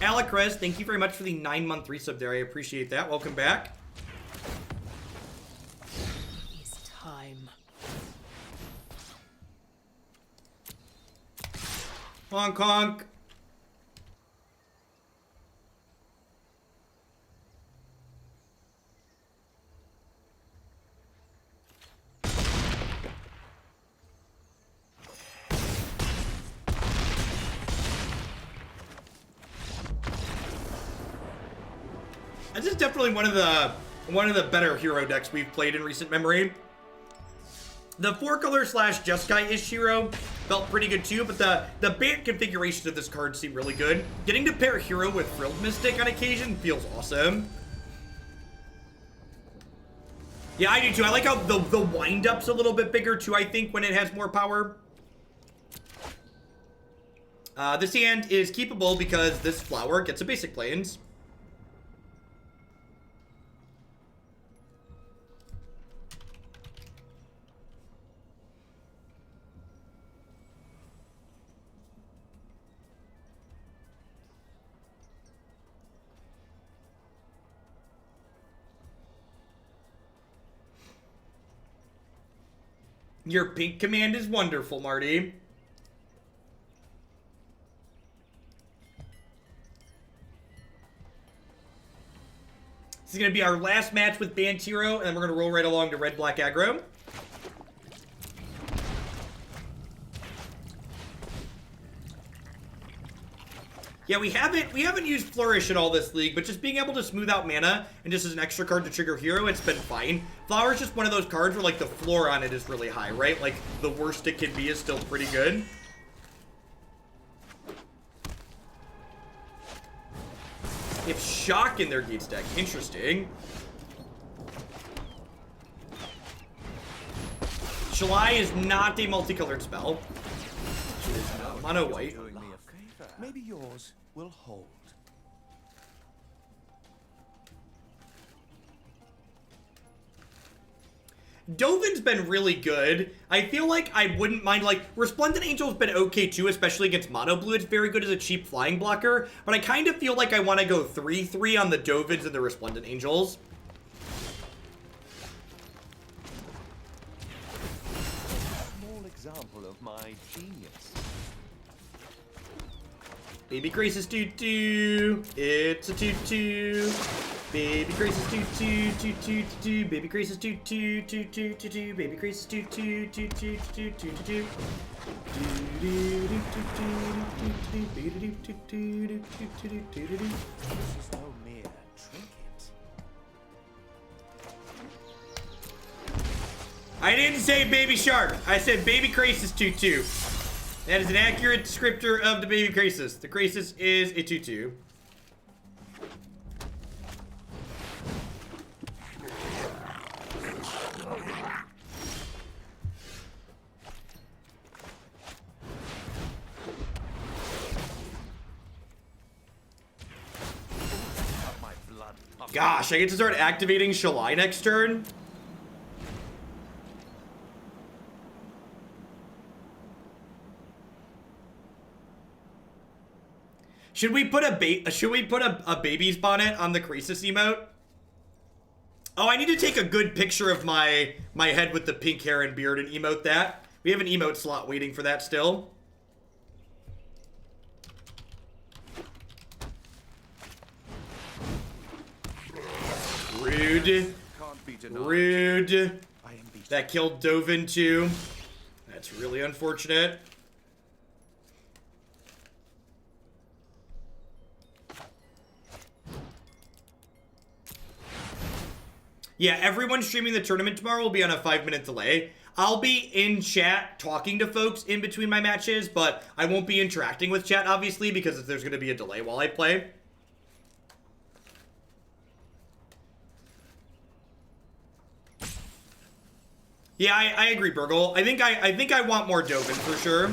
Alacrest, thank you very much for the 9-month resub there. I appreciate that. Welcome back. It's time. Honk honk. This is definitely one of the better hero decks we've played in recent memory. The 4-color / Jeskai-ish hero felt pretty good too, but the Bant configuration of this card seemed really good. Getting to pair hero with Frilled Mystic on occasion feels awesome. Yeah, I do too. I like how the wind-up's a little bit bigger too, I think, when it has more power. This hand is keepable because this flower gets a basic plains. Your pink command is wonderful, Marty. This is going to be our last match with Bant Hero, and then we're going to roll right along to red-black aggro. Yeah, we haven't used Flourish at all this league, but just being able to smooth out mana and just as an extra card to trigger Hero, it's been fine. Flower's just one of those cards where, like, the floor on it is really high, right? Like, the worst it can be is still pretty good. If Shock in their Gates deck, interesting. Shalai is not a multicolored spell. It is mono white. Maybe yours will hold. Dovin's been really good. I feel like I wouldn't mind, like, Resplendent Angel's been okay too, especially against mono blue. It's very good as a cheap flying blocker, but I kind of feel like I want to go 3-3 on the Dovins and the Resplendent Angels. Small example of my genius. Baby Krasis 2-2. It's a 2-2. Baby Krasis 2-2, 2-2, 2-2. Baby Krasis 2-2, 2-2, 2-2. Baby Krasis 2-2, 2-2, 2-2, 2-2. This is no mere trinket. I didn't say Baby Shark. I said Baby Krasis 2-2. That is an accurate descriptor of the Baby Krasis. The Krasis is a 2-2. Gosh, I get to start activating Shalai next turn. Should we put a baby's bonnet on the Krasis emote? Oh, I need to take a good picture of my head with the pink hair and beard and emote that. We have an emote slot waiting for that still. Rude. Rude. That killed Dovin too. That's really unfortunate. Yeah, everyone streaming the tournament tomorrow will be on a 5-minute delay. I'll be in chat talking to folks in between my matches, but I won't be interacting with chat, obviously, because there's going to be a delay while I play. Yeah, I agree, Burgle. I think I want more Dovin for sure.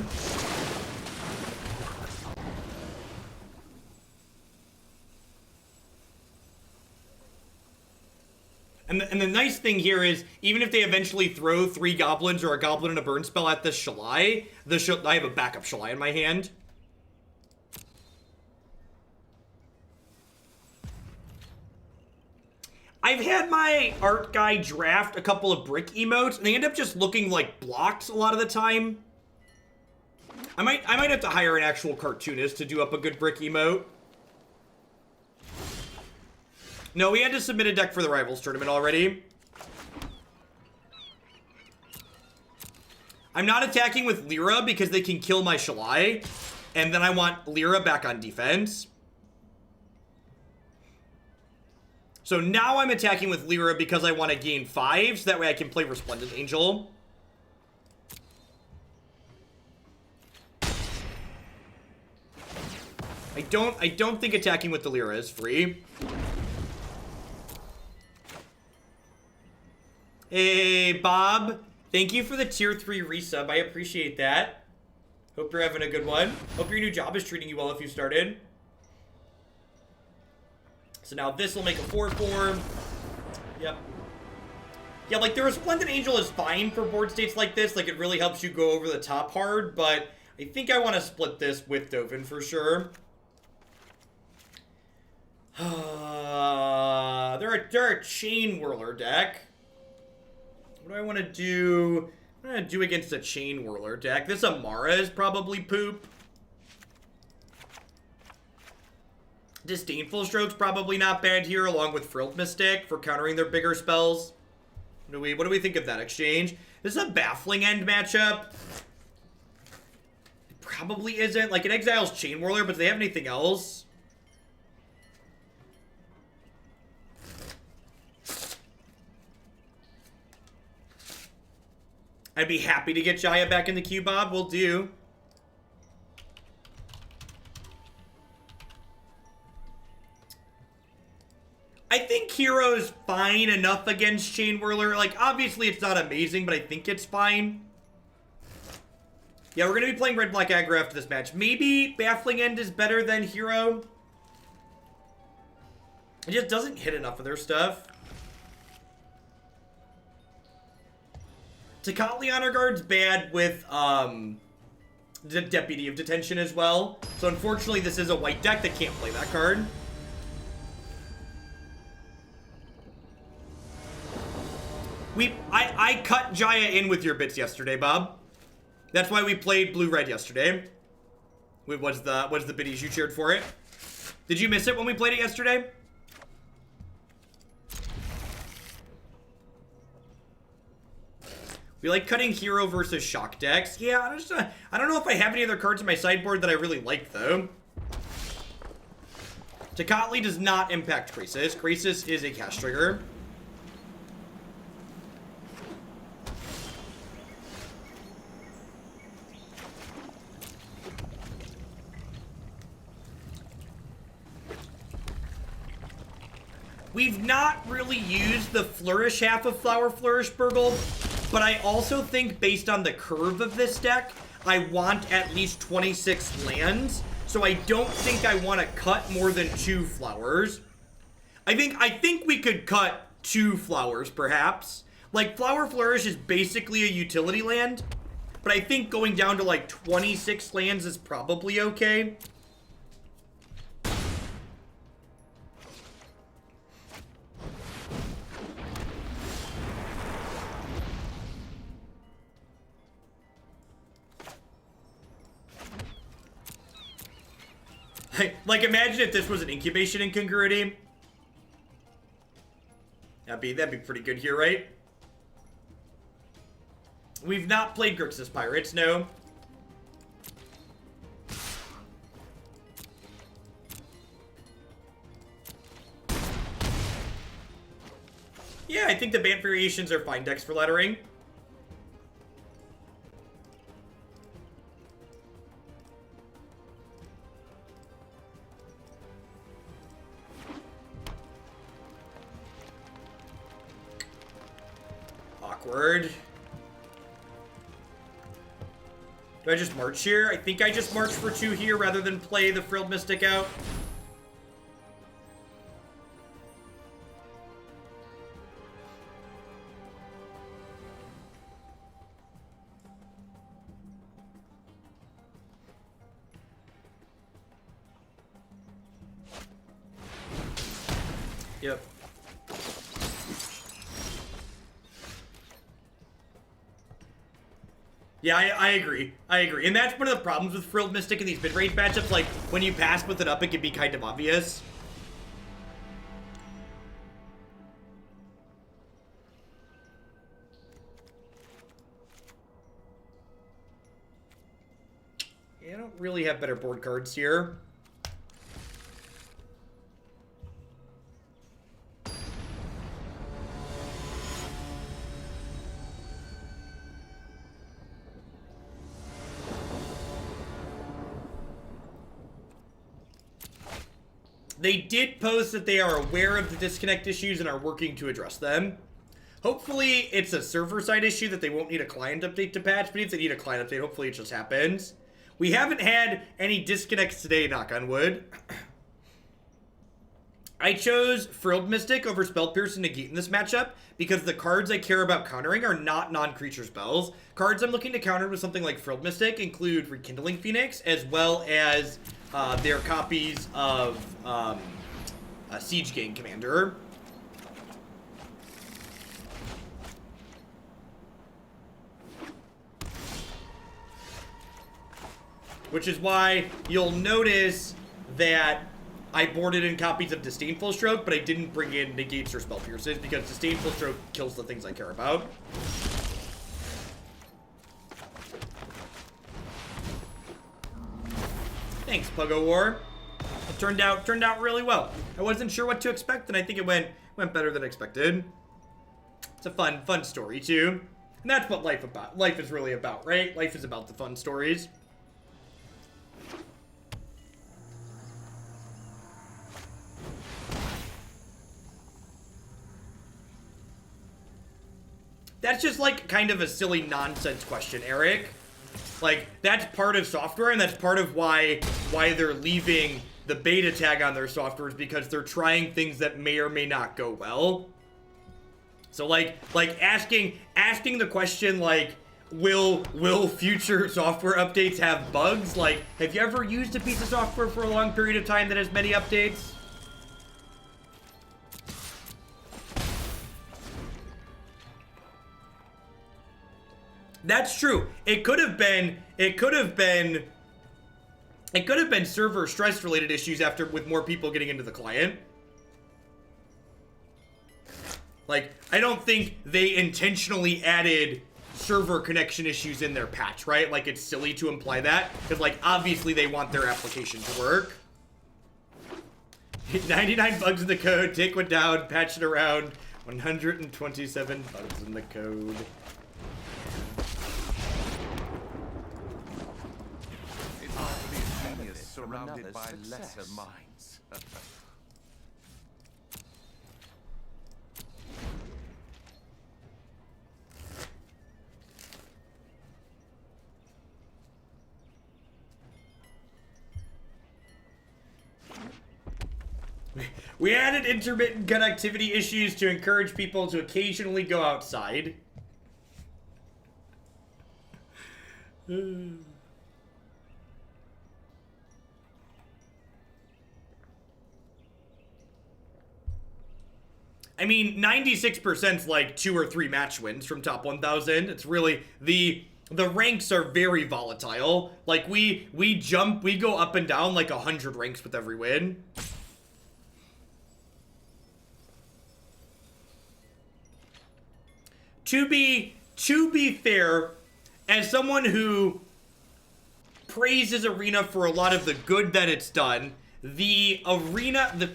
And the nice thing here is, even if they eventually throw 3 goblins or a goblin and a burn spell at the Shalai, I have a backup Shalai in my hand. I've had my art guy draft a couple of brick emotes, and they end up just looking like blocks a lot of the time. I might have to hire an actual cartoonist to do up a good brick emote. No, we had to submit a deck for the Rivals tournament already. I'm not attacking with Lyra because they can kill my Shalai. And then I want Lyra back on defense. So now I'm attacking with Lyra because I want to gain 5, so that way I can play Resplendent Angel. I don't think attacking with the Lyra is free. Hey, Bob. Thank you for the tier 3 resub. I appreciate that. Hope you're having a good one. Hope your new job is treating you well if you started. So now this will make a 4-4. Yep. Yeah, like the Resplendent Angel is fine for board states like this. Like it really helps you go over the top hard, but I think I want to split this with Dovin for sure. They're a Chain Whirler deck. What do I want to do? What am I going to do against a Chain Whirler deck? This Emmara is probably poop. Disdainful Stroke's probably not bad here, along with Frilled Mystic for countering their bigger spells. What do we think of that exchange? This is a Baffling End matchup. It probably isn't. Like, it exiles Chain Whirler, but do they have anything else? I'd be happy to get Jaya back in the queue, Bob. We'll do. I think Hero's fine enough against Chain Whirler. Like, obviously it's not amazing, but I think it's fine. Yeah, we're going to be playing Red-Black Aggro after this match. Maybe Baffling End is better than Hero. It just doesn't hit enough of their stuff. Tecatli Honor Guard's bad with the Deputy of Detention as well. So unfortunately this is a white deck that can't play that card. I cut Jaya in with your bits yesterday, Bob. That's why we played blue-red yesterday. What's the biddies you cheered for it? Did you miss it when we played it yesterday? We like cutting Hero versus Shock decks. Yeah, I don't know if I have any other cards in my sideboard that I really like, though. Tecatli does not impact Krasis. Krasis is a cast trigger. We've not really used the Flourish half of Flower Flourish, Burgle, but I also think based on the curve of this deck, I want at least 26 lands, so I don't think I want to cut more than 2 flowers. I think we could cut 2 flowers, perhaps. Like, Flower Flourish is basically a utility land, but I think going down to like 26 lands is probably okay. Like, imagine if this was an Incubation Incongruity. That'd be pretty good here, right? We've not played Grixis Pirates, no. Yeah, I think the Bant variations are fine decks for lettering. Awkward. Do I just march here? I think I just march for 2 here rather than play the Frilled Mystic out. Yep. Yeah, I agree. I agree. And that's one of the problems with Frilled Mystic in these mid-range matchups. Like, when you pass with it up, it can be kind of obvious. Yeah, I don't really have better board cards here. They did post that they are aware of the disconnect issues and are working to address them. Hopefully it's a server-side issue that they won't need a client update to patch, but if they need a client update, hopefully it just happens. We haven't had any disconnects today, knock on wood. I chose Frilled Mystic over Spell Pierce and Negate in this matchup because the cards I care about countering are not non-creature spells. Cards I'm looking to counter with something like Frilled Mystic include Rekindling Phoenix, as well as their copies of Siege Gang Commander. Which is why you'll notice that I boarded in copies of Disdainful Stroke, but I didn't bring in Negates or Spell Pierces because Disdainful Stroke kills the things I care about. Thanks, Puggo War. It turned out really well. I wasn't sure what to expect, and I think it went better than expected. It's a fun story too, and that's what life is really about, right? Life is about the fun stories. That's just like kind of a silly nonsense question, Eric. Like, that's part of software, and that's part of why they're leaving the beta tag on their software, is because they're trying things that may or may not go well. So like asking the question like, will future software updates have bugs? Like, have you ever used a piece of software for a long period of time that has many updates? That's true. It could have been server stress related issues with more people getting into the client. Like, I don't think they intentionally added server connection issues in their patch, right? Like, it's silly to imply that, because like obviously they want their application to work. 99 bugs in the code, take one down, patch it around. 127 bugs in the code. Surrounded by lesser minds. We added intermittent connectivity issues to encourage people to occasionally go outside. I mean, 96%'s like 2 or 3 match wins from top 1,000. It's really, the ranks are very volatile. Like, we go up and down like 100 ranks with every win. To be fair, as someone who praises Arena for a lot of the good that it's done, the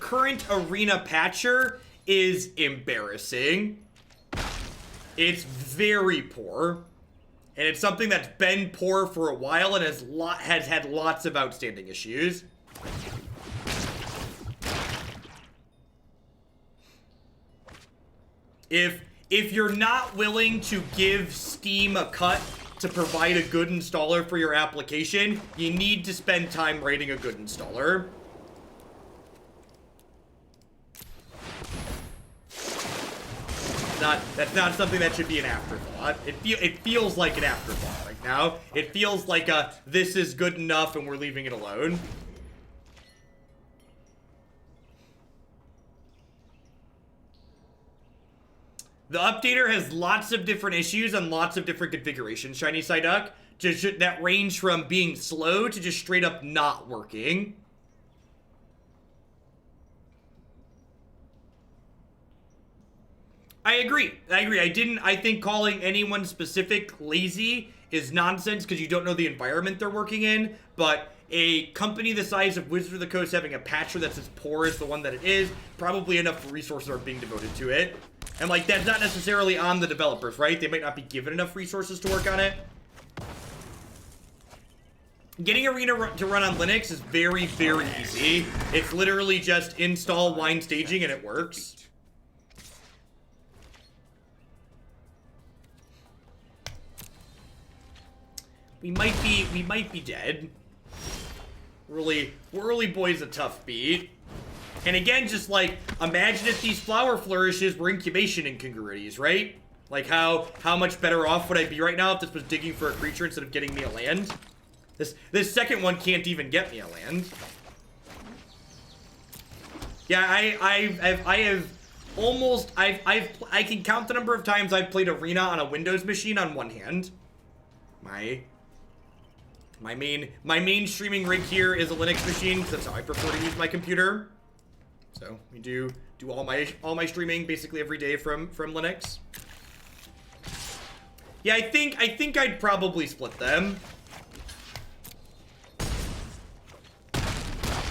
current Arena patcher is embarrassing. It's very poor, and it's something that's been poor for a while and has had lots of outstanding issues. If you're not willing to give Steam a cut to provide a good installer for your application, you need to spend time writing a good installer. That's not something that should be an afterthought. It feels like an afterthought right now. It feels like this is good enough and we're leaving it alone. The updater has lots of different issues and lots of different configurations, Shiny Psyduck, that range from being slow to just straight up not working. I agree. I think calling anyone specific lazy is nonsense because you don't know the environment they're working in, but a company the size of Wizards of the Coast having a patcher that's as poor as the one that it is, probably enough resources are being devoted to it. And like, that's not necessarily on the developers, right? They might not be given enough resources to work on it. Getting Arena to run on Linux is very, very easy. It's literally just install wine staging and it works. we might be dead. Whirly Boy's a tough beat. And again, just like, imagine if these flower flourishes were incubation incongruities, right? Like how much better off would I be right now if this was digging for a creature instead of getting me a land? This second one can't even get me a land. Yeah, I can count the number of times I've played Arena on a Windows machine on one hand. My main streaming rig here is a Linux machine because that's how I prefer to use my computer. So we do all my streaming basically every day from Linux. Yeah, I think I'd probably split them.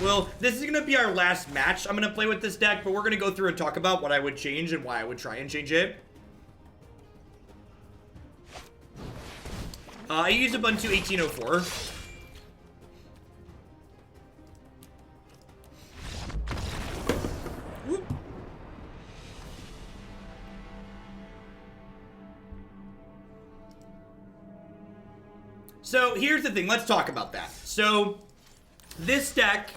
Well, this is going to be our last match I'm going to play with this deck, but we're going to go through and talk about what I would change and why I would try and change it. I use Ubuntu 1804. Whoop. So here's the thing, let's talk about that. So this deck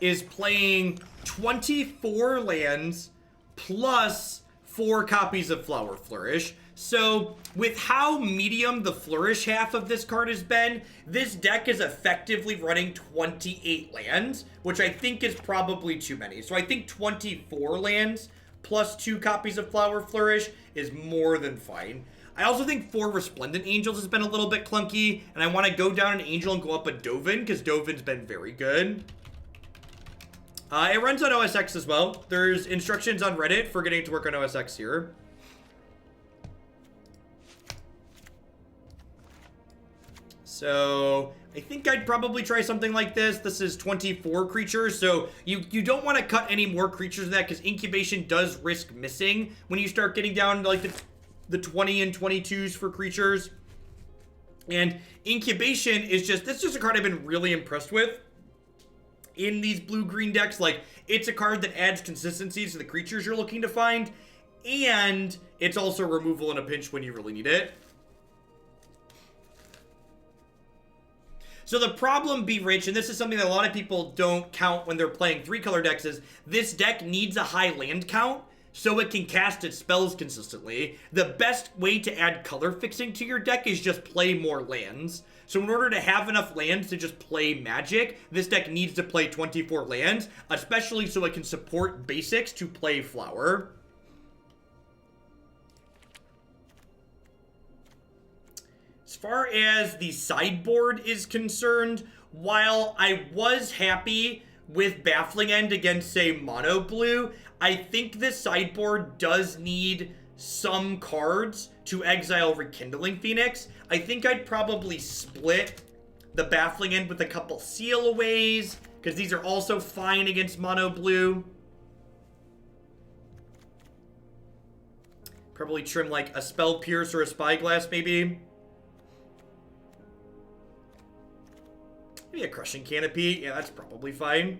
is playing 24 lands plus 4 copies of Flower Flourish. So with how medium the Flourish half of this card has been, this deck is effectively running 28 lands, which I think is probably too many. So I think 24 lands plus 2 copies of Flower Flourish is more than fine. I also think 4 Resplendent Angels has been a little bit clunky, and I want to go down an Angel and go up a Dovin, because Dovin's been very good. It runs on OS X as well. There's instructions on Reddit for getting it to work on OS X here. So I think I'd probably try something like this. This is 24 creatures, so you don't want to cut any more creatures than that, because Incubation does risk missing when you start getting down to like the 20 and 22s for creatures. And Incubation is just a card I've been really impressed with in these blue-green decks. Like, it's a card that adds consistency to the creatures you're looking to find, and it's also removal in a pinch when you really need it. So the problem, Be Rich, and this is something that a lot of people don't count when they're playing 3-color decks, is this deck needs a high land count so it can cast its spells consistently. The best way to add color fixing to your deck is just play more lands. So in order to have enough lands to just play Magic, this deck needs to play 24 lands, especially so it can support basics to play Flower. As far as the sideboard is concerned, while I was happy with Baffling End against, say, Mono Blue, I think this sideboard does need some cards to exile Rekindling Phoenix. I think I'd probably split the Baffling End with a couple Seal Aways, because these are also fine against Mono Blue. Probably trim like a Spell Pierce or a Spyglass, maybe. Maybe a Crushing Canopy. Yeah, that's probably fine.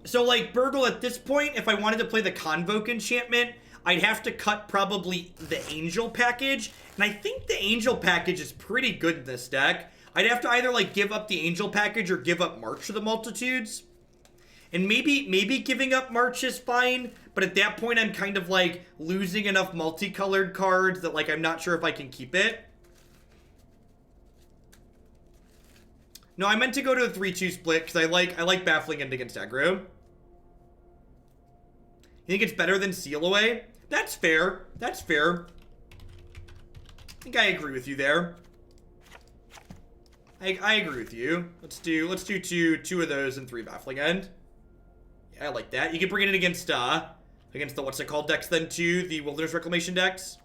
So like Burgle at this point, if I wanted to play the Convoke enchantment, I'd have to cut probably the Angel package. And I think the Angel package is pretty good in this deck. I'd have to either like give up the Angel package or give up March of the Multitudes. And maybe giving up March is fine, but at that point I'm kind of like losing enough multicolored cards that like I'm not sure if I can keep it. No, I meant to go to a 3-2 split because I like Baffling End against aggro. You think it's better than Seal Away? That's fair. That's fair. I think I agree with you there. I agree with you. Let's do two of those and 3 Baffling End. Yeah, I like that. You can bring it in against the what's it called decks then too, the Wilderness Reclamation decks.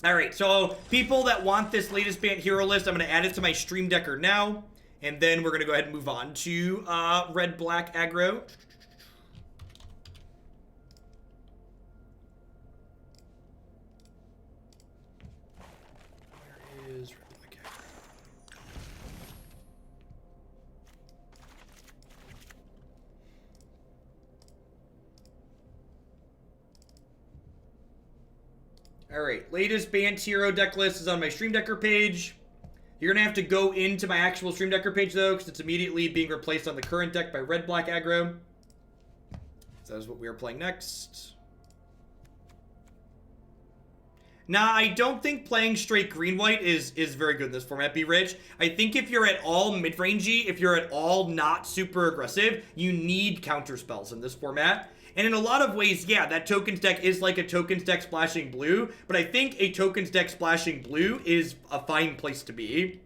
Alright, so people that want this latest Bant hero list, I'm going to add it to my stream decker now. And then we're going to go ahead and move on to red-black aggro. Where is red-black aggro? Alright, latest Bant hero deck list is on my Stream Decker page. You're gonna have to go into my actual Stream Decker page though, because it's immediately being replaced on the current deck by red-black aggro. So that is what we are playing next. Nah, I don't think playing straight green-white is very good in this format, B-Rich. I think if you're at all mid-rangey, if you're at all not super aggressive, you need counter spells in this format. And in a lot of ways, yeah, that tokens deck is like a tokens deck splashing blue, but I think a tokens deck splashing blue is a fine place to be.